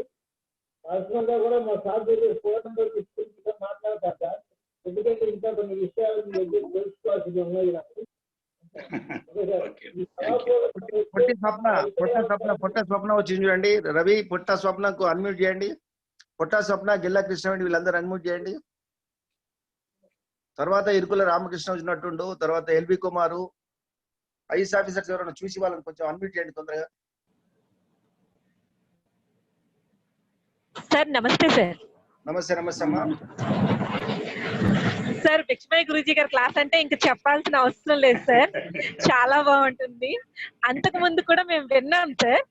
పర్సనల్ గా కూడా మా సార్ దగ్గర మాట్లాడతాను సార్. ఎందుకంటే ఇంకా కొన్ని విషయాలు మీ దగ్గర తెలుసుకోవాల్సింది ఉన్నాయి నాకు. Okay thank you. పొట్ట స్వప్న వచ్చింది చూడండి. రవి, పొట్ట స్వప్నకు అన్మ్యూట్ చేయండి. పొట్ట స్వప్న, గిల్లా కృష్ణ వీళ్ళందరూ అన్మ్యూట్ చేయండి. తర్వాత ఇరుకుల రామకృష్ణ వచ్చినట్టుండు. తర్వాత ఎల్బి కుమారు, ఐఎస్ ఆఫీసర్స్ ఎవరైనా చూసి వాళ్ళని కొంచెం అన్మ్యూట్ చేయండి తొందరగా. సార్ నమస్తే సార్. నమస్తే నమస్తే అమ్మా. సార్ భిక్షమయ్య గురూజీ గారి క్లాస్ అంటే ఇంకా చెప్పాల్సిన అవసరం లేదు సార్, చాలా బాగుంటుంది. అంతకు ముందు కూడా మేము విన్నాం సార్.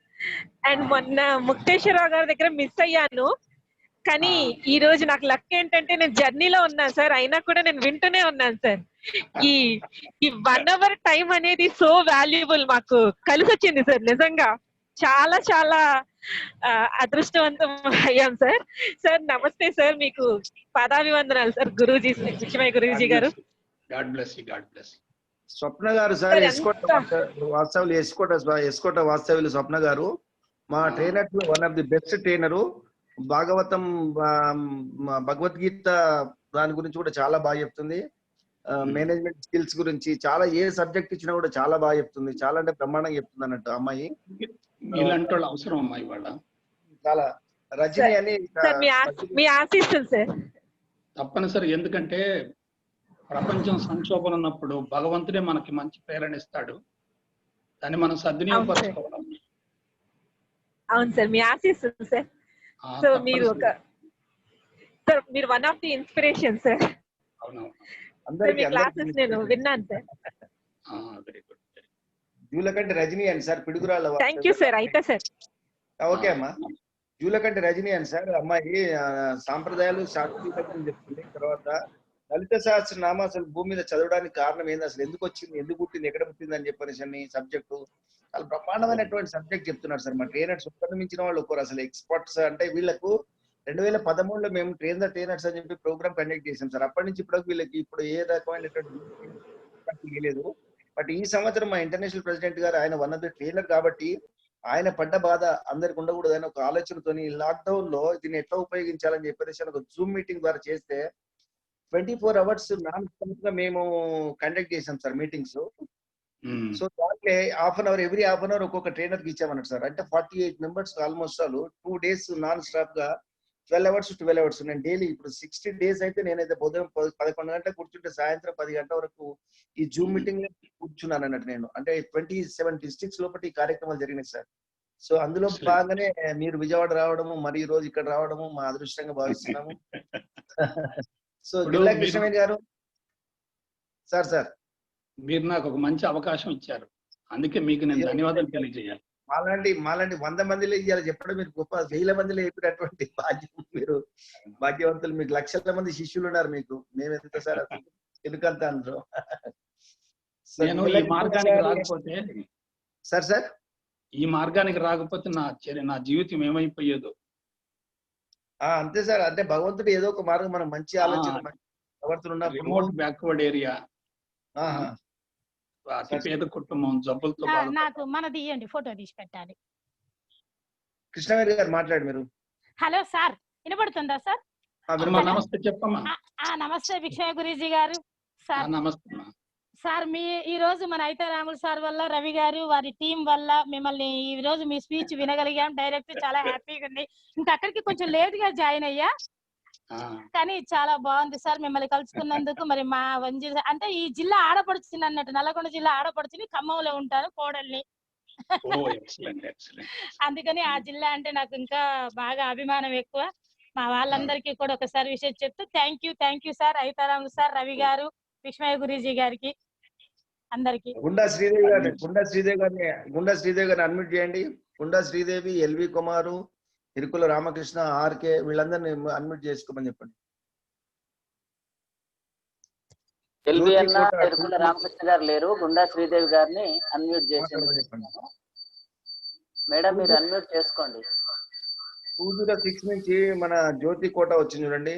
అండ్ మొన్న ముక్తేశ్వరరావు గారి దగ్గర మిస్ అయ్యాను, కానీ ఈ రోజు నాకు లక్ ఏంటంటే నేను జర్నీలో ఉన్నాను సార్, అయినా కూడా నేను వింటూనే ఉన్నాను సార్. ఈ 1 hour టైం అనేది సో వాల్యుబుల్, మాకు కలిసి వచ్చింది సార్. నిజంగా చాలా చాలా అదృష్టవంతం అయ్యాం సార్. సార్ నమస్తే సార్, మీకు పాదాభివందనాలు సార్ గురూజీ, భిక్షమయ్య గురూజీ గారు. God bless you, God bless. Swapna గారు సార్, ఎస్కోట వాస్తవ్యులు స్వప్న గారు మా trainer, one of the best trainer. Bhagavatam, Bhagavad Gita దాని గురించి కూడా చాలా బాగా చెప్తుంది. మేనేజ్మెంట్ స్కిల్స్ గురించి చాలా, ఏ సబ్జెక్ట్ ఇచ్చినా కూడా చాలా బాగా చెప్తుంది. చాలా అంటే బ్రహ్మాండంగా చెప్తుంది అన్నట్టు అమ్మాయి. ఇలాంటి వాళ్ళు అవసరం అమ్మాయి వాళ్ళ. చాలా రజని అని మీ ఆశీస్సులు సార్. తప్పనిసరి, ఎందుకంటే ప్రపంచం సంక్షోభం ఉన్నప్పుడు భగవంతుడే మనకి మంచి ప్రేరణ ఇస్తాడు, దాన్ని మనం సద్వినియోగపరచుకోవాలి. అవును సార్, మీ ఆశీస్సులు సార్. సో మీరు one of the inspiration sir. Me classes నేను విన్నాను సార్. జూలకంటి రజని అని sir, Piduguralla. Thank you sir. అయితే సార్ ఓకే అమ్మా. జూలకంటి రజని అని సార్ అమ్మాయి సాంప్రదాయాలు శాస్త్రీయం చెప్తుంది. తర్వాత లలిత సహస్ర నామ అసలు భూమి మీద చదవడానికి కారణం ఏంది, అసలు ఎందుకు వచ్చింది, ఎందుకు పుట్టింది, ఎక్కడ పుట్టింది అని చెప్పేసి అన్ని సబ్జెక్టు చాలా బ్రహ్మాండమైనటువంటి సబ్జెక్ట్ చెప్తున్నారు సార్. మా ట్రైనర్స్ ఒక్కరిని మించిన వాళ్ళు ఒకరు అసలు ఎక్స్పర్ట్స్. అంటే వీళ్ళకు 2013లో మేము ట్రైన్ ద ట్రైనర్స్ అని చెప్పి ప్రోగ్రామ్ కండక్ట్ చేసాం సార్. అప్పటి నుంచి ఇప్పుడు వీళ్ళకి ఇప్పుడు ఏ రకమైనటువంటి లేదు. బట్ ఈ సంవత్సరం మా ఇంటర్నేషనల్ ప్రెసిడెంట్ గారు, ఆయన వన్ ఆఫ్ ది ట్రైనర్ కాబట్టి ఆయన పడ్డ బాధ అందరికి ఉండకూడదు అని ఒక ఆలోచనతోని లాక్డౌన్ లో దీన్ని ఎట్లా ఉపయోగించాలని చెప్పేసి ఒక జూమ్ మీటింగ్ ద్వారా చేస్తే 24 hours నాన్ స్టాప్ గా మేము కండక్ట్ చేసాం సార్ మీటింగ్స్. సో దాంట్లో ఎవ్రీ హాఫ్ అన్ అవర్ ఒక్కొక్క ట్రైనర్ కి ఇచ్చామన్నట్టు సార్. అంటే 48 members almost 2 days non stop గా 12 hours. నేను డైలీ ఇప్పుడు 60 days అయితే నేనైతే ఉదయం 11 గంటలకు కూర్చుంటే సాయంత్రం 10 గంటల వరకు ఈ జూమ్ మీటింగ్ కూర్చున్నాను అన్నట్టు నేను. అంటే 27 districts లోపల ఈ కార్యక్రమాలు జరిగినాయి సార్. సో అందులో భాగంగానే మీరు విజయవాడ రావడము, మరి ఈ రోజు ఇక్కడ రావడము మా అదృష్టంగా భావిస్తున్నాము. సో జిల్లా కృష్ణవేణి గారు సార్ మీరు నాకు ఒక మంచి అవకాశం ఇచ్చారు, అందుకే మీకు నేను ధన్యవాదాలు తెలియజేయాలి. మాలాంటి 100 మందిలో ఇవ్వాలి చెప్పడం మీరు గొప్ప. 1000 మందిలో చెప్పినటువంటి భాగ్యం, మీరు భాగ్యవంతులు. మీకు లక్షల మంది శిష్యులు ఉన్నారు మీకు. మేము ఎంత సార్ ఎందుకంత అంటారు. నేను ఈ మార్గానికి రాకపోతే సార్ ఈ మార్గానికి రాకపోతే నా జీవితం ఏమైపోయేదో. అంతే సార్. అంటే భగవంతుడు ఏదో ఒక మార్గం, మనం మంచి ఆలోచన రిమోట్ బ్యాక్వర్డ్ ఏరియా, అతి పేద కుటుంబం, జబ్బులతో నాకు మనది ఇవ్వండి, ఫోటో తీసి పెట్టాలి. కృష్ణవేణి గారు మాట్లాడు మీరు. హలో సార్, వినపడుతుందా సార్? నమస్తే చెప్పమ్మా. నమస్తే భిక్షమయ్య గురూజీ గారు. సార్ నమస్తే సార్, ఈ రోజు మన అయితే రాములు సార్ వల్ల, రవి గారు వారి టీం వల్ల మిమ్మల్ని ఈ రోజు మీ స్పీచ్ వినగలిగాం డైరెక్ట్. చాలా హ్యాపీగా ఉంది. ఇంకా అక్కడికి కొంచెం లేట్ గా జాయిన్ అయ్యా, కానీ చాలా బాగుంది సార్ మిమ్మల్ని కలుసుకున్నందుకు. మరి మా అంటే ఈ జిల్లా ఆడపడుచుని అన్నట్టు, నల్లగొండ జిల్లా ఆడపడుచుని, ఖమ్మంలో ఉంటాను కోడల్ని. అందుకని ఆ జిల్లా అంటే నాకు ఇంకా బాగా అభిమానం ఎక్కువ. మా వాళ్ళందరికీ కూడా ఒకసారి విషయం చెప్తూ థ్యాంక్ యూ సార్, అయితారాము సార్, రవి గారు, భిక్షమయ్య గురూజీ గారికి, అందరికి. గుండా శ్రీదేవి గారిని అన్మ్యూట్ చేయండి. గుండా శ్రీదేవి, ఎల్వి కుమారు, ఇరుకుల రామకృష్ణ, ఆర్కే వీళ్ళందరినీ అన్మ్యూట్ చేసుకోమని చెప్పండి. ఎల్వి అన్న, ఇరుకుల రామకృష్ణ గారు లేరు, గుండా శ్రీదేవి గారిని అన్మ్యూట్ చేసి మేడం మీరు అన్మ్యూట్ చేసుకోండి. 206 నుంచి మన జ్యోతి కోట వచ్చింది చూడండి.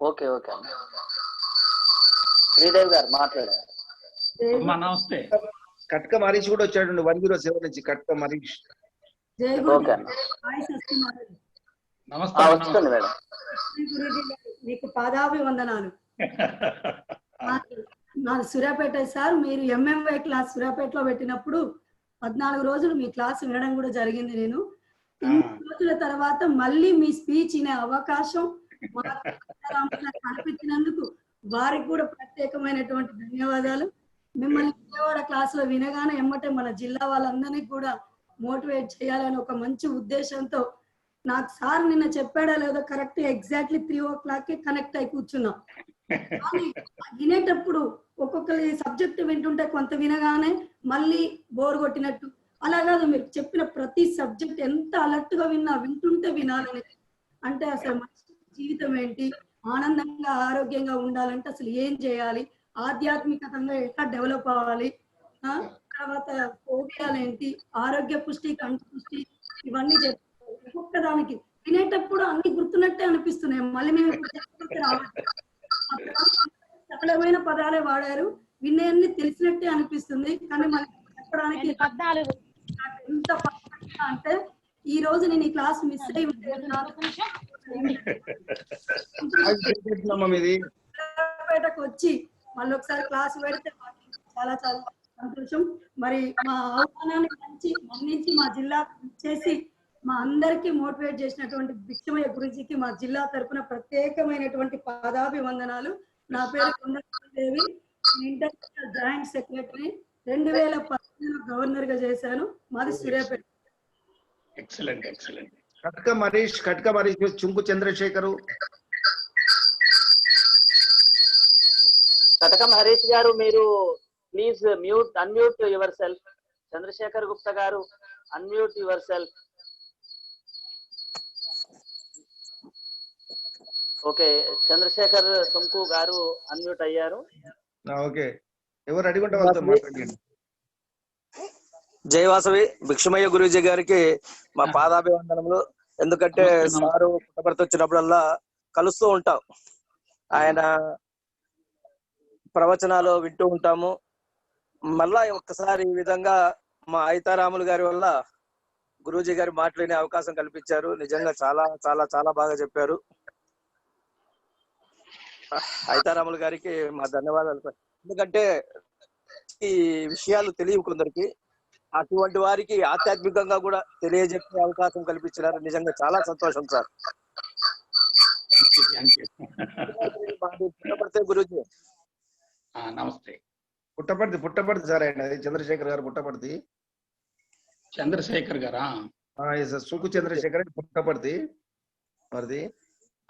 ఓకే అన్న, శ్రీదేవి గారు మాట్లాడారు. నమస్తే. కట్క మరీష్ కూడా వచ్చాడు 107 నుంచి. కట్క మరీష్. ఓకే అన్న, వస్తుంది మేడం. మీకు పాదాభివందనాలు. నాది సూర్యాపేట సార్. మీరు ఎంఎంవై క్లాస్ సూర్యాపేటలో పెట్టినప్పుడు 14 రోజులు మీ క్లాస్ వినడం కూడా జరిగింది. నేను ఇన్ని రోజుల తర్వాత మళ్ళీ మీ స్పీచ్ వినే అవకాశం కల్పించినందుకు వారికి కూడా ప్రత్యేకమైనటువంటి ధన్యవాదాలు. మిమ్మల్ని విజయవాడ క్లాస్ లో వినగానే ఎమ్మటే మన జిల్లా వాళ్ళందరినీ కూడా మోటివేట్ చేయాలని ఒక మంచి ఉద్దేశంతో నాకు సార్ నిన్న చెప్పాడా లేదో కరెక్ట్ ఎగ్జాక్ట్లీ 3 o'clock కనెక్ట్ అయి కూర్చున్నాం. కానీ వినేటప్పుడు ఒక్కొక్కరి సబ్జెక్ట్ వింటుంటే కొంత వినగానే మళ్ళీ బోర్ కొట్టినట్టు అలా కాదు. మీరు చెప్పిన ప్రతి సబ్జెక్ట్ ఎంత అలర్ట్ గా వింటుంటే వినాలని. అంటే అసలు మనిషి జీవితం ఏంటి, ఆనందంగా ఆరోగ్యంగా ఉండాలంటే అసలు ఏం చేయాలి, ఆధ్యాత్మికంగా ఎట్లా డెవలప్ అవ్వాలి, తర్వాత ఫోబియాలు ఏంటి, ఆరోగ్య పుష్టి, కంటి పుష్టి, ఇవన్నీ చెప్పారు. ఒక్కొక్క దానికి వినేటప్పుడు అన్ని గుర్తున్నట్టే అనిపిస్తున్నాయి. మళ్ళీ మేము సరళమైన పదాలే వాడారు, వినేయన్ని తెలిసినట్టే అనిపిస్తుంది. కానీ మనకి చెప్పడానికి ఎంత అంటే ఈ రోజు నేను ఈ క్లాస్ మిస్ అయి బయటకు వచ్చి మళ్ళీ ఒకసారి క్లాస్ పెడితే చాలా చాలా సంతోషం. మరి మా ఆహ్వానాన్ని మన్నించి మా జిల్లా చేసి మా అందరికీ మోటివేట్ చేసినటువంటి భిక్షమయ్య గురుజీకి మా జిల్లా తరఫున ప్రత్యేకమైనటువంటి పాదాభివందనాలు. నా పేరు కొండదేవి, ఇంటర్నేషనల్ జాయింట్ సెక్రటరీ, 2015లో గవర్నర్ గా చేశాను. మాది సూర్యాపేట. Excellent excellent. కట్క మరీష్ చుంకు చంద్రశేఖరు. కటకం హరీష్ గారు మీరు please unmute yourself. Chandrashekar Gupta గారు unmute yourself. Okay, Chandrashekar తుంకు గారు అన్మ్యూట్ అయ్యారు. ఓకే, ఎవరు అడిగుంటే వాళ్ళతో మాట్లాడండి. జై వాసవి. భిక్షమయ్య గురూజీ గారికి మా పాదాభివందనములు. ఎందుకంటే సారు పుట్టపర్తి వచ్చినప్పుడల్లా కలుస్తూ ఉంటాం, ఆయన ప్రవచనాలు వింటూ ఉంటాము. మళ్ళా ఒక్కసారి ఈ విధంగా మా ఐతారాములు గారి వల్ల గురూజీ గారి మాట్లాడే అవకాశం కల్పించారు. నిజంగా చాలా చాలా చాలా బాగా చెప్పారు. ఐతారాములు గారికి మా ధన్యవాదాలు. ఎందుకంటే ఈ విషయాలు తెలియవు కొందరికి, అటువంటి వారికి ఆధ్యాత్మికంగా కూడా తెలియజెప్పే అవకాశం కల్పించినారు. నిజంగా చాలా సంతోషం సార్. పుట్టపర్తి గురూజీ. నమస్తే. పుట్టపర్తి సార్. ఆయన చంద్రశేఖర్ గారు పుట్టపర్తి. చంద్రశేఖర్ గారా? సుంకు చంద్రశేఖర్ పుట్టపర్తి.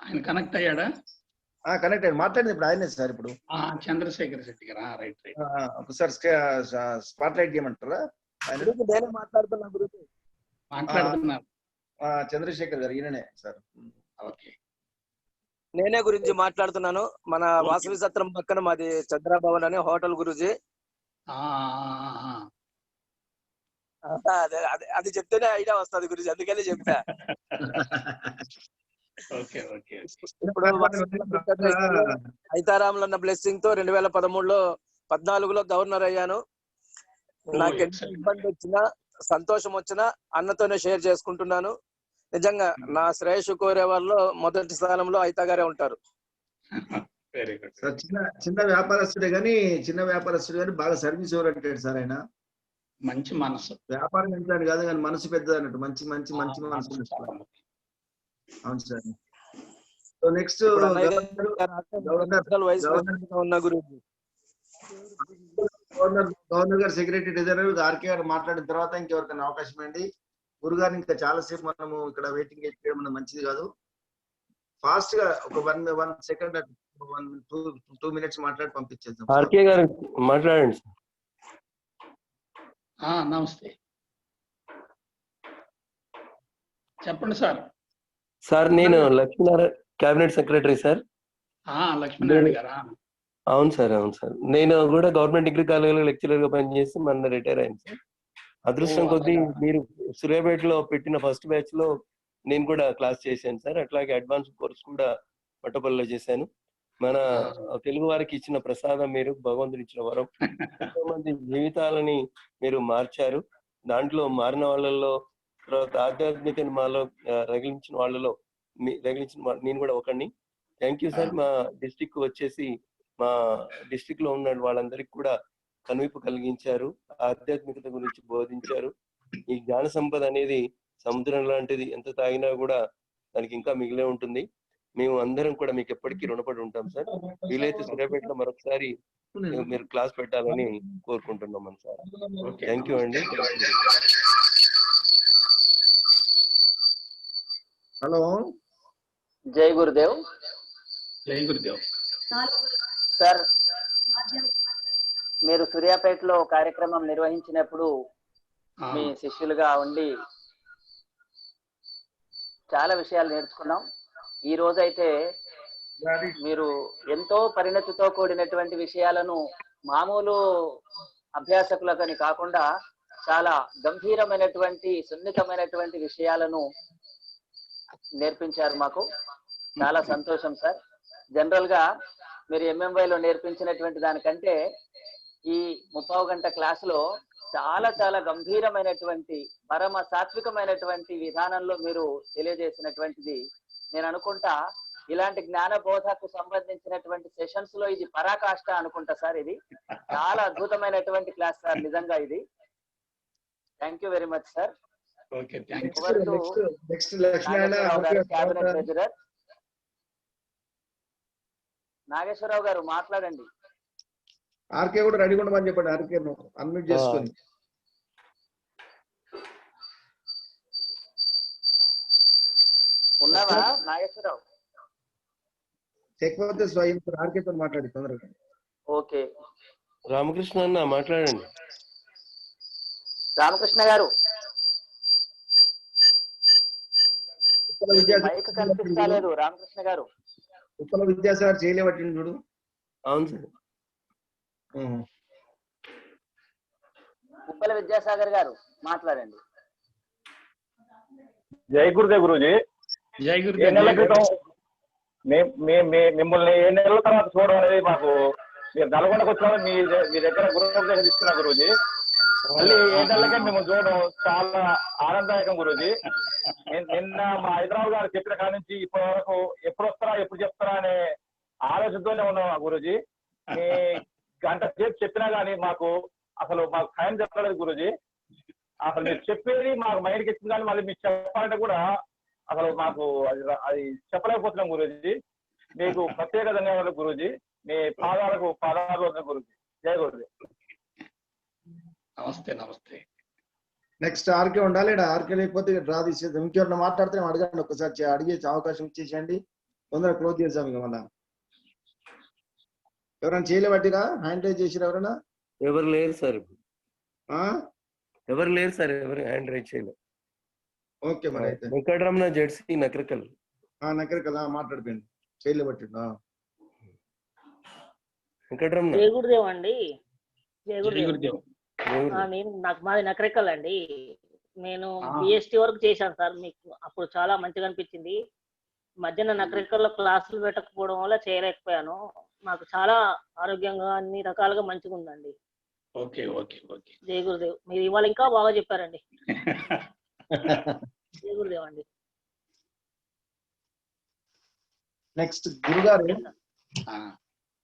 ఆయన కనెక్ట్ అయ్యాడా? కనెక్ట్ అయ్యాడు, మాట్లాడింది ఇప్పుడు ఆయనే సార్. ఇప్పుడు చంద్రశేఖర్ శెట్టి గారా? Right right. ఒకసారి స్పాట్ లైట్ చేయమంటారా? నేనే మాట్లాడుతున్నారు. చంద్రశేఖర్ గారు ఈయననే సార్. ఓకే, నేనే గురించి మాట్లాడుతున్నాను. మన వాసవి సత్రం పక్కన మాది చంద్రభవన్ అనే హోటల్ గురూజీ. అది చెప్తేనే ఐడియా వస్తుంది గురూజీ, అందుకనే చెప్పా. ఇప్పుడు ఐతారాములు అన్న బ్లెస్సింగ్ తో 2013లో 14లో గవర్నర్ అయ్యాను. నాకు ఎంత ఇబ్బంది వచ్చినా సంతోషం వచ్చినా అన్నతోనే షేర్ చేసుకుంటున్నాను. నిజంగా నా శ్రేయస్సు కోరే వాళ్ళు మొదటి స్థానంలో ఐతా గారే ఉంటారు. చిన్న వ్యాపారస్తుడే కానీ బాగా సర్వీస్ ఓరియంటెడ్ సార్. ఆయన మంచి మనసు, వ్యాపారం ఎంత కాదు కానీ మనసు పెద్దది అన్నట్టు. మంచి మంచి మంచి మనసు. అవును సార్. సో నెక్స్ట్ గవర్నర్ గారు సెక్రటరీ ట్రెజరర్ ఆర్కే గారు మాట్లాడిన తర్వాత ఇంకెవరికైనా అవకాశం అండి. గురుగారిని ఇంకా చాలాసేపు మనము ఇక్కడ వెయిటింగ్ చేయడం మంచిది కాదు. ఫాస్ట్ గా ఒక 1 సెకండ్ 2 minutes మాట్లాడి పంపించేద్దాం. ఆర్కే గారు మాట్లాడండి. నమస్తే, చెప్పండి సార్. సార్ నేను Lakshminarayana cabinet secretary sir. Lakshminarayana గారా? అవును సార్, అవును సార్. నేను కూడా గవర్నమెంట్ డిగ్రీ కాలేజీలో లెక్చరర్ గా పనిచేసి మొన్న రిటైర్ అయింది సార్. అదృష్టం కొద్దీ మీరు సూర్యాపేటలో పెట్టిన ఫస్ట్ బ్యాచ్ లో నేను కూడా క్లాస్ చేశాను సార్. అట్లాగే అడ్వాన్స్ కోర్స్ కూడా మట్టపల్లిలో చేశాను. మన తెలుగు వారికి ఇచ్చిన ప్రసాదం మీరు, భగవంతుడు ఇచ్చిన వరం. ఎంతో మంది జీవితాలని మీరు మార్చారు. దాంట్లో మారిన వాళ్ళలో, తర్వాత ఆధ్యాత్మిక మాలో రగిలించిన వాళ్ళలో నేను కూడా ఒకడిని. Thank you sir. మా డిస్ట్రిక్ట్ వచ్చేసి మా డిస్ట్రిక్ట్ లో ఉన్న వాళ్ళందరికీ కూడా కనువిప్పు కలిగించారు, ఆధ్యాత్మికత గురించి బోధించారు. ఈ జ్ఞాన సంపద అనేది సముద్రం లాంటిది, ఎంత తాగినా కూడా దానికి ఇంకా మిగిలే ఉంటుంది. మేము అందరం కూడా మీకు ఎప్పటికీ రుణపడి ఉంటాం సార్. వీలైతే సూర్యాపేటలో మరొకసారి మీరు క్లాస్ పెట్టాలని కోరుకుంటున్నాం సార్. థ్యాంక్ యూ అండి. హలో, జై గురుదేవ్. జై గురుదేవ్. సార్, మీరు సూర్యాపేటలో కార్యక్రమం నిర్వహించినప్పుడు మీ శిష్యులుగా ఉండి చాలా విషయాలు నేర్చుకున్నాం. ఈ రోజైతే మీరు ఎంతో పరిణతితో కూడినటువంటి విషయాలను మామూలు అభ్యాసకులకని కాకుండా చాలా గంభీరమైనటువంటి సున్నితమైనటువంటి విషయాలను నేర్పించారు మాకు. చాలా సంతోషం సార్. జనరల్ గా మీరు ఎంఎంవైలో నేర్పించినటువంటి దానికంటే ఈ 30 గంట క్లాసులో చాలా చాలా గంభీరమైనటువంటి పరమ సాత్వికమైనటువంటి విధానంలో మీరు తెలియజేసినటువంటిది నేను అనుకుంటా ఇలాంటి జ్ఞాన బోధకు సంబంధించినటువంటి సెషన్స్ లో ఇది పరాకాష్ట అనుకుంటా సార్. ఇది చాలా అద్భుతమైనటువంటి క్లాస్ సార్, నిజంగా ఇది. Thank you very much sir. Cabinet treasurer Nageswararao గారు మాట్లాడండి. ఆర్కే కూడా రెడీ ఉండమని చెప్పండి. ఆర్కే అన్మ్యూట్ చేసుకొని. ఉన్నావా నాగేశ్వరరావు? లేకపోతే స్వయం ఆర్కేతో మాట్లాడి తొందరగా. ఓకే, రామకృష్ణ అన్న మాట్లాడండి. రామకృష్ణ గారు మైక్ కనిపిస్తలేదు. రామకృష్ణ గారు ఉప్పల విద్యాసాగర్ చేయలేబట్టింది చూడు. అవును సార్. ఉప్పల విద్యాసాగర్ గారు మాట్లాడండి. జై గురుదేవ్ గురూజీ. జై ఏ గురుదేవ్. నెల క్రితం మిమ్మల్ని 7 నెలల తర్వాత చూడడం అనేది మాకు, మీరు నల్గొండకు వచ్చిన మీ దగ్గర గురువుపదేశం తీసుకున్నా గురూజీ. మళ్ళీ 7 నెలలకే మేము చూడడం చాలా ఆనందదాయకం గురూజీ. నిన్న మా హైదరాబాద్ గారు చెప్పిన కాడి నుంచి ఇప్పటి వరకు ఎప్పుడు వస్తారా ఎప్పుడు చెప్తారా అనే ఆలోచనతోనే ఉన్నాం గురూజీ. మీ గంట సేపు చెప్పినా గానీ మాకు టైం చెప్పలేదు గురూజీ. అసలు మీరు చెప్పేది మాకు మైండ్కి ఎక్కింది, కానీ మళ్ళీ మీరు చెప్పాలంటే కూడా అసలు మాకు అది చెప్పలేకపోతున్నాం గురూజీ. మీకు ప్రత్యేక ధన్యవాదాలు గురూజీ. మీ పాదాలు గురూజీ. జై గురుజీ. నమస్తే నమస్తే. నెక్స్ట్ ఆర్కే ఉండాలి. ఆర్కే లేకపోతే డ్రా తీసేద్దాం. ఇంకెవరన్నా మాట్లాడితే అడగండి, ఒక్కసారి అడిగే అవకాశం ఇచ్చేసేయండి. తొందరగా క్లోజ్ చేద్దాం. ఇక మళ్ళా ఎవరైనా చేయలేబట్టిరా? హ్యాండ్ రైజ్ చేసిరా ఎవరైనా? ఎవరు లేరు సార్. ఎవరు లేరు సార్, ఎవరు హ్యాండ్ రైజ్ చేయలేదు. ఓకే, మరి అయితే వెంకటరమణ జెడ్సీ నకరికల్. నకరికల్ మాట్లాడిపోయింది. చేయలేబట్టి వెంకటరమణ. జై గురుదేవ్ అండి. జై గురుదేవ్. నాకు మాది నకరికల్ అండి. నేను పిహెచ్డి వరకు చేశాను సార్. మీకు అప్పుడు చాలా మంచిగా అనిపించింది. మధ్యాహ్నం నకరికల్లో క్లాసులు పెట్టకపోవడం వల్ల చేయలేకపోయాను. మాకు చాలా ఆరోగ్యంగా అన్ని రకాలుగా మంచిగా ఉందండి. Okay okay okay. జై గురుదేవ్. మీరు ఇవాళ ఇంకా బాగా చెప్పారండి. జై గురుదేవ్ అండి. నెక్స్ట్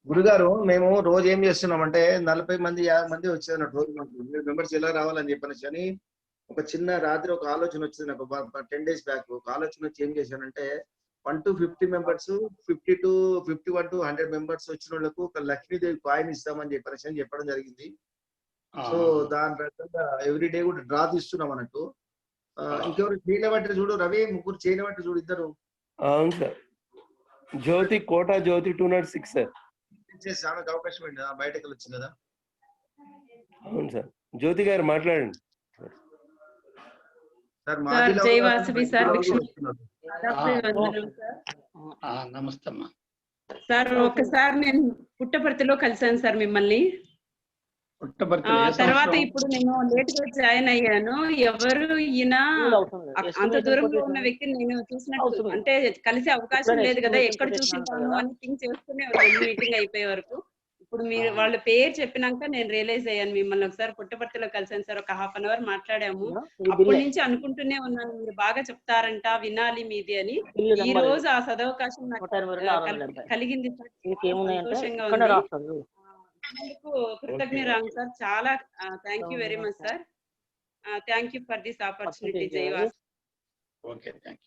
గురుగారు మేము రోజు ఏం చేస్తున్నామంటే 40 మంది 50 మంది వచ్చేదన్నట్టు రోజు మీరు మెంబర్స్ ఎలా రావాలని చెప్పాను. కానీ ఒక చిన్న రాత్రి ఒక ఆలోచన వచ్చింది నాకు. 10 days బ్యాక్ ఒక ఆలోచన వచ్చి ఏం చేశానంటే 1 to 50 members, 50 to 51 to 100 members వచ్చిన వాళ్ళకు ఒక లక్ష్మీదేవి కాయిన్ ఇస్తామని చెప్పడం జరిగింది. సో దాని ప్రకారంగా ఎవ్రీ డే కూడా డ్రా తీస్తున్నాం అన్నట్టు. ఇంకెవరు చేయలేబట్టి చూడు రవి, ముగ్గురు చేయలేబట్టి చూడు ఇద్దరు. అవును సార్. జ్యోతి, కోట జ్యోతి 206 సార్. ఆమెకు అవకాశం ఏంటి? బయటకు వచ్చింది కదా. అవును సార్. జ్యోతి గారు మాట్లాడండి సార్. నమస్తే అమ్మా. సార్ ఒకసారి నేను పుట్టపర్తిలో కలిసాను సార్ మిమ్మల్ని. తర్వాత ఇప్పుడు నేను లేట్ గా జాయిన్ అయ్యాను. ఎవరు ఈయన అంత దూరంలో ఉన్న వ్యక్తిని నేను చూసినట్టు అంటే కలిసే అవకాశం లేదు కదా, ఎక్కడ చూసింటాను అని థింక్ చేస్తూనే ఉన్నాను మీటింగ్ అయిపోయే వరకు. ఇప్పుడు మీరు వాళ్ళ పేరు చెప్పినాక నేను రియలైజ్ అయ్యాను. మిమ్మల్ని ఒకసారి పుట్టపర్తిలో కలిసాను సార్. ఒక 1/2 అవర్ మాట్లాడాము. అప్పటి నుంచి అనుకుంటూనే ఉన్నాను మీరు బాగా చెప్తారంట, వినాలి మీది అని. ఈ రోజు ఆ సదవకాశం నాకు కలిగింది సార్. సంతోషంగా ఉంది. అందుకు కృతజ్ఞరాము సార్. చాలా thank you very much sir. Thank you for this opportunity. జైవాస్. Okay, thank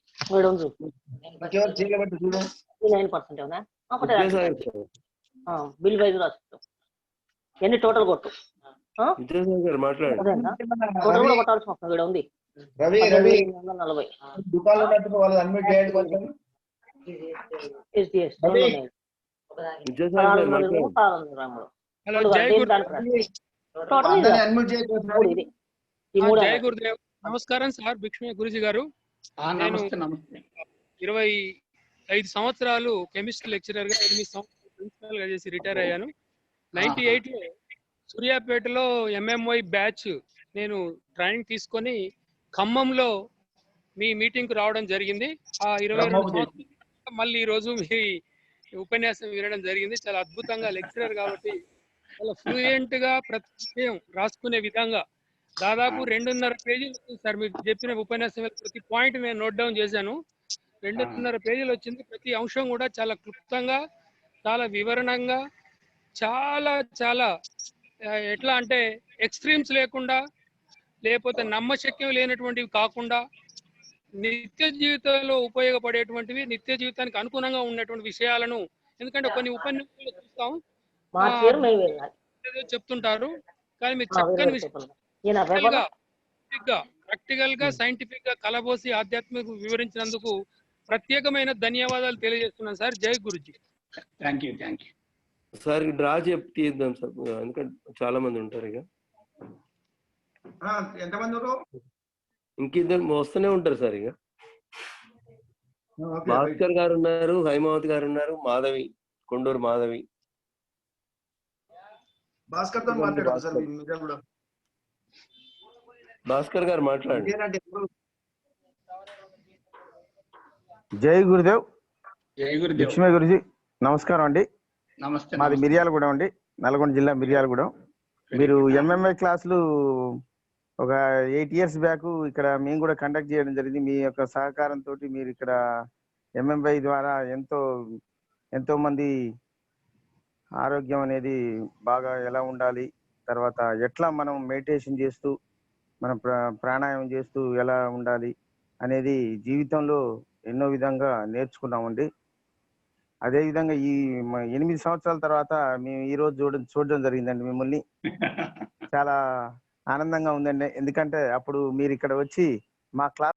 you. Bill wise రాసుకో. ఎన్ని టోటల్ కొట్టు. మాట్లాడు. టోటల్ కూడా కొట్టాల్సిన అవసరం ఇక్కడ ఉంది. 40 జయ గురుదేవ్. నమస్కారం సార్ భిక్షమే గురుజీ గారు. నేను 25 సంవత్సరాలు కెమిస్ట్రీ లెక్చరర్ గా 8 సంవత్సరాలు ప్రిన్సిపల్ గా చేసి రిటైర్ అయ్యాను. 98 లో సూర్యాపేటలో ఎంఎంవై బ్యాచ్ నేను ట్రైనింగ్ తీసుకొని ఖమ్మంలో మీ మీటింగ్ కు రావడం జరిగింది. ఆ 22 సంవత్సరాలు మళ్ళీ ఈ రోజు మీ ఉపన్యాసం వినడం జరిగింది. చాలా అద్భుతంగా లెక్చరర్ కాబట్టి చాలా ఫ్లూయెంట్ గా ప్రతి విషయం రాసుకునే విధంగా దాదాపు 2.5 పేజీలు సార్ మీరు చెప్పిన ఉపన్యాసం ప్రతి పాయింట్ నేను నోట్ డౌన్ చేశాను. 2.5 పేజీలు వచ్చింది. ప్రతి అంశం కూడా చాలా క్లుప్తంగా, చాలా వివరణంగా, చాలా చాలా ఎట్లా అంటే ఎక్స్ట్రీమ్స్ లేకుండా, లేకపోతే నమ్మశక్యం లేనటువంటివి కాకుండా, నిత్య జీవితంలో ఉపయోగపడేటువంటివి, నిత్య జీవితానికి అనుగుణంగా ఉన్నటువంటి విషయాలను, ఎందుకంటే కొన్ని ఉపన్యాసాలు చూస్తాం చెప్తుంటారు కానీ మీరు చక్కని ప్రాక్టికల్ గా సైంటిఫిక్ గా కలబోసి ఆధ్యాత్మిక వివరించినందుకు ప్రత్యేకమైన ధన్యవాదాలు తెలియజేస్తున్నాను సార్. జై Guruji. Thank you. Sir draw తీద్దాం సార్, ఎందుకంటే చాలా మంది ఉంటారు. ఇక ఎంతమంది ఇంకిద్దరు వస్తూనే ఉంటారు సార్. ఇక భాస్కర్ గారు ఉన్నారు, హైమావతి గారు ఉన్నారు, మాధవి, కొండూరు మాధవి. భాస్కర్ తో మాట్లాడారు సార్ మీరు కూడా. భాస్కర్ గారు మాట్లాడండి. జై గురుదేవ్. జై గురుదేవ్. లక్ష్మీ గురుజీ నమస్కారం అండి. నమస్తే. మాది మిర్యాలగూడెం అండి, నల్గొండ జిల్లా మిర్యాలగూడెం. మీరు ఎంఎంఐ క్లాసులు ఒక 8 years బ్యాక్ ఇక్కడ మేము కూడా కండక్ట్ చేయడం జరిగింది. మీ యొక్క సహకారంతో మీరు ఇక్కడ ఎంఎంఐ ద్వారా ఎంతో మంది ఆరోగ్యం అనేది బాగా ఎలా ఉండాలి, తర్వాత ఎట్లా మనం మెడిటేషన్ చేస్తూ మనం ప్రాణాయామం చేస్తూ ఎలా ఉండాలి అనేది జీవితంలో ఎన్నో విధంగా నేర్చుకున్నామండి. అదేవిధంగా ఈ 8 సంవత్సరాల తర్వాత మేము ఈ రోజు చూడడం జరిగిందండి మిమ్మల్ని. చాలా ఆనందంగా ఉందండి. ఎందుకంటే అప్పుడు మీరు ఇక్కడ వచ్చి మా క్లాస్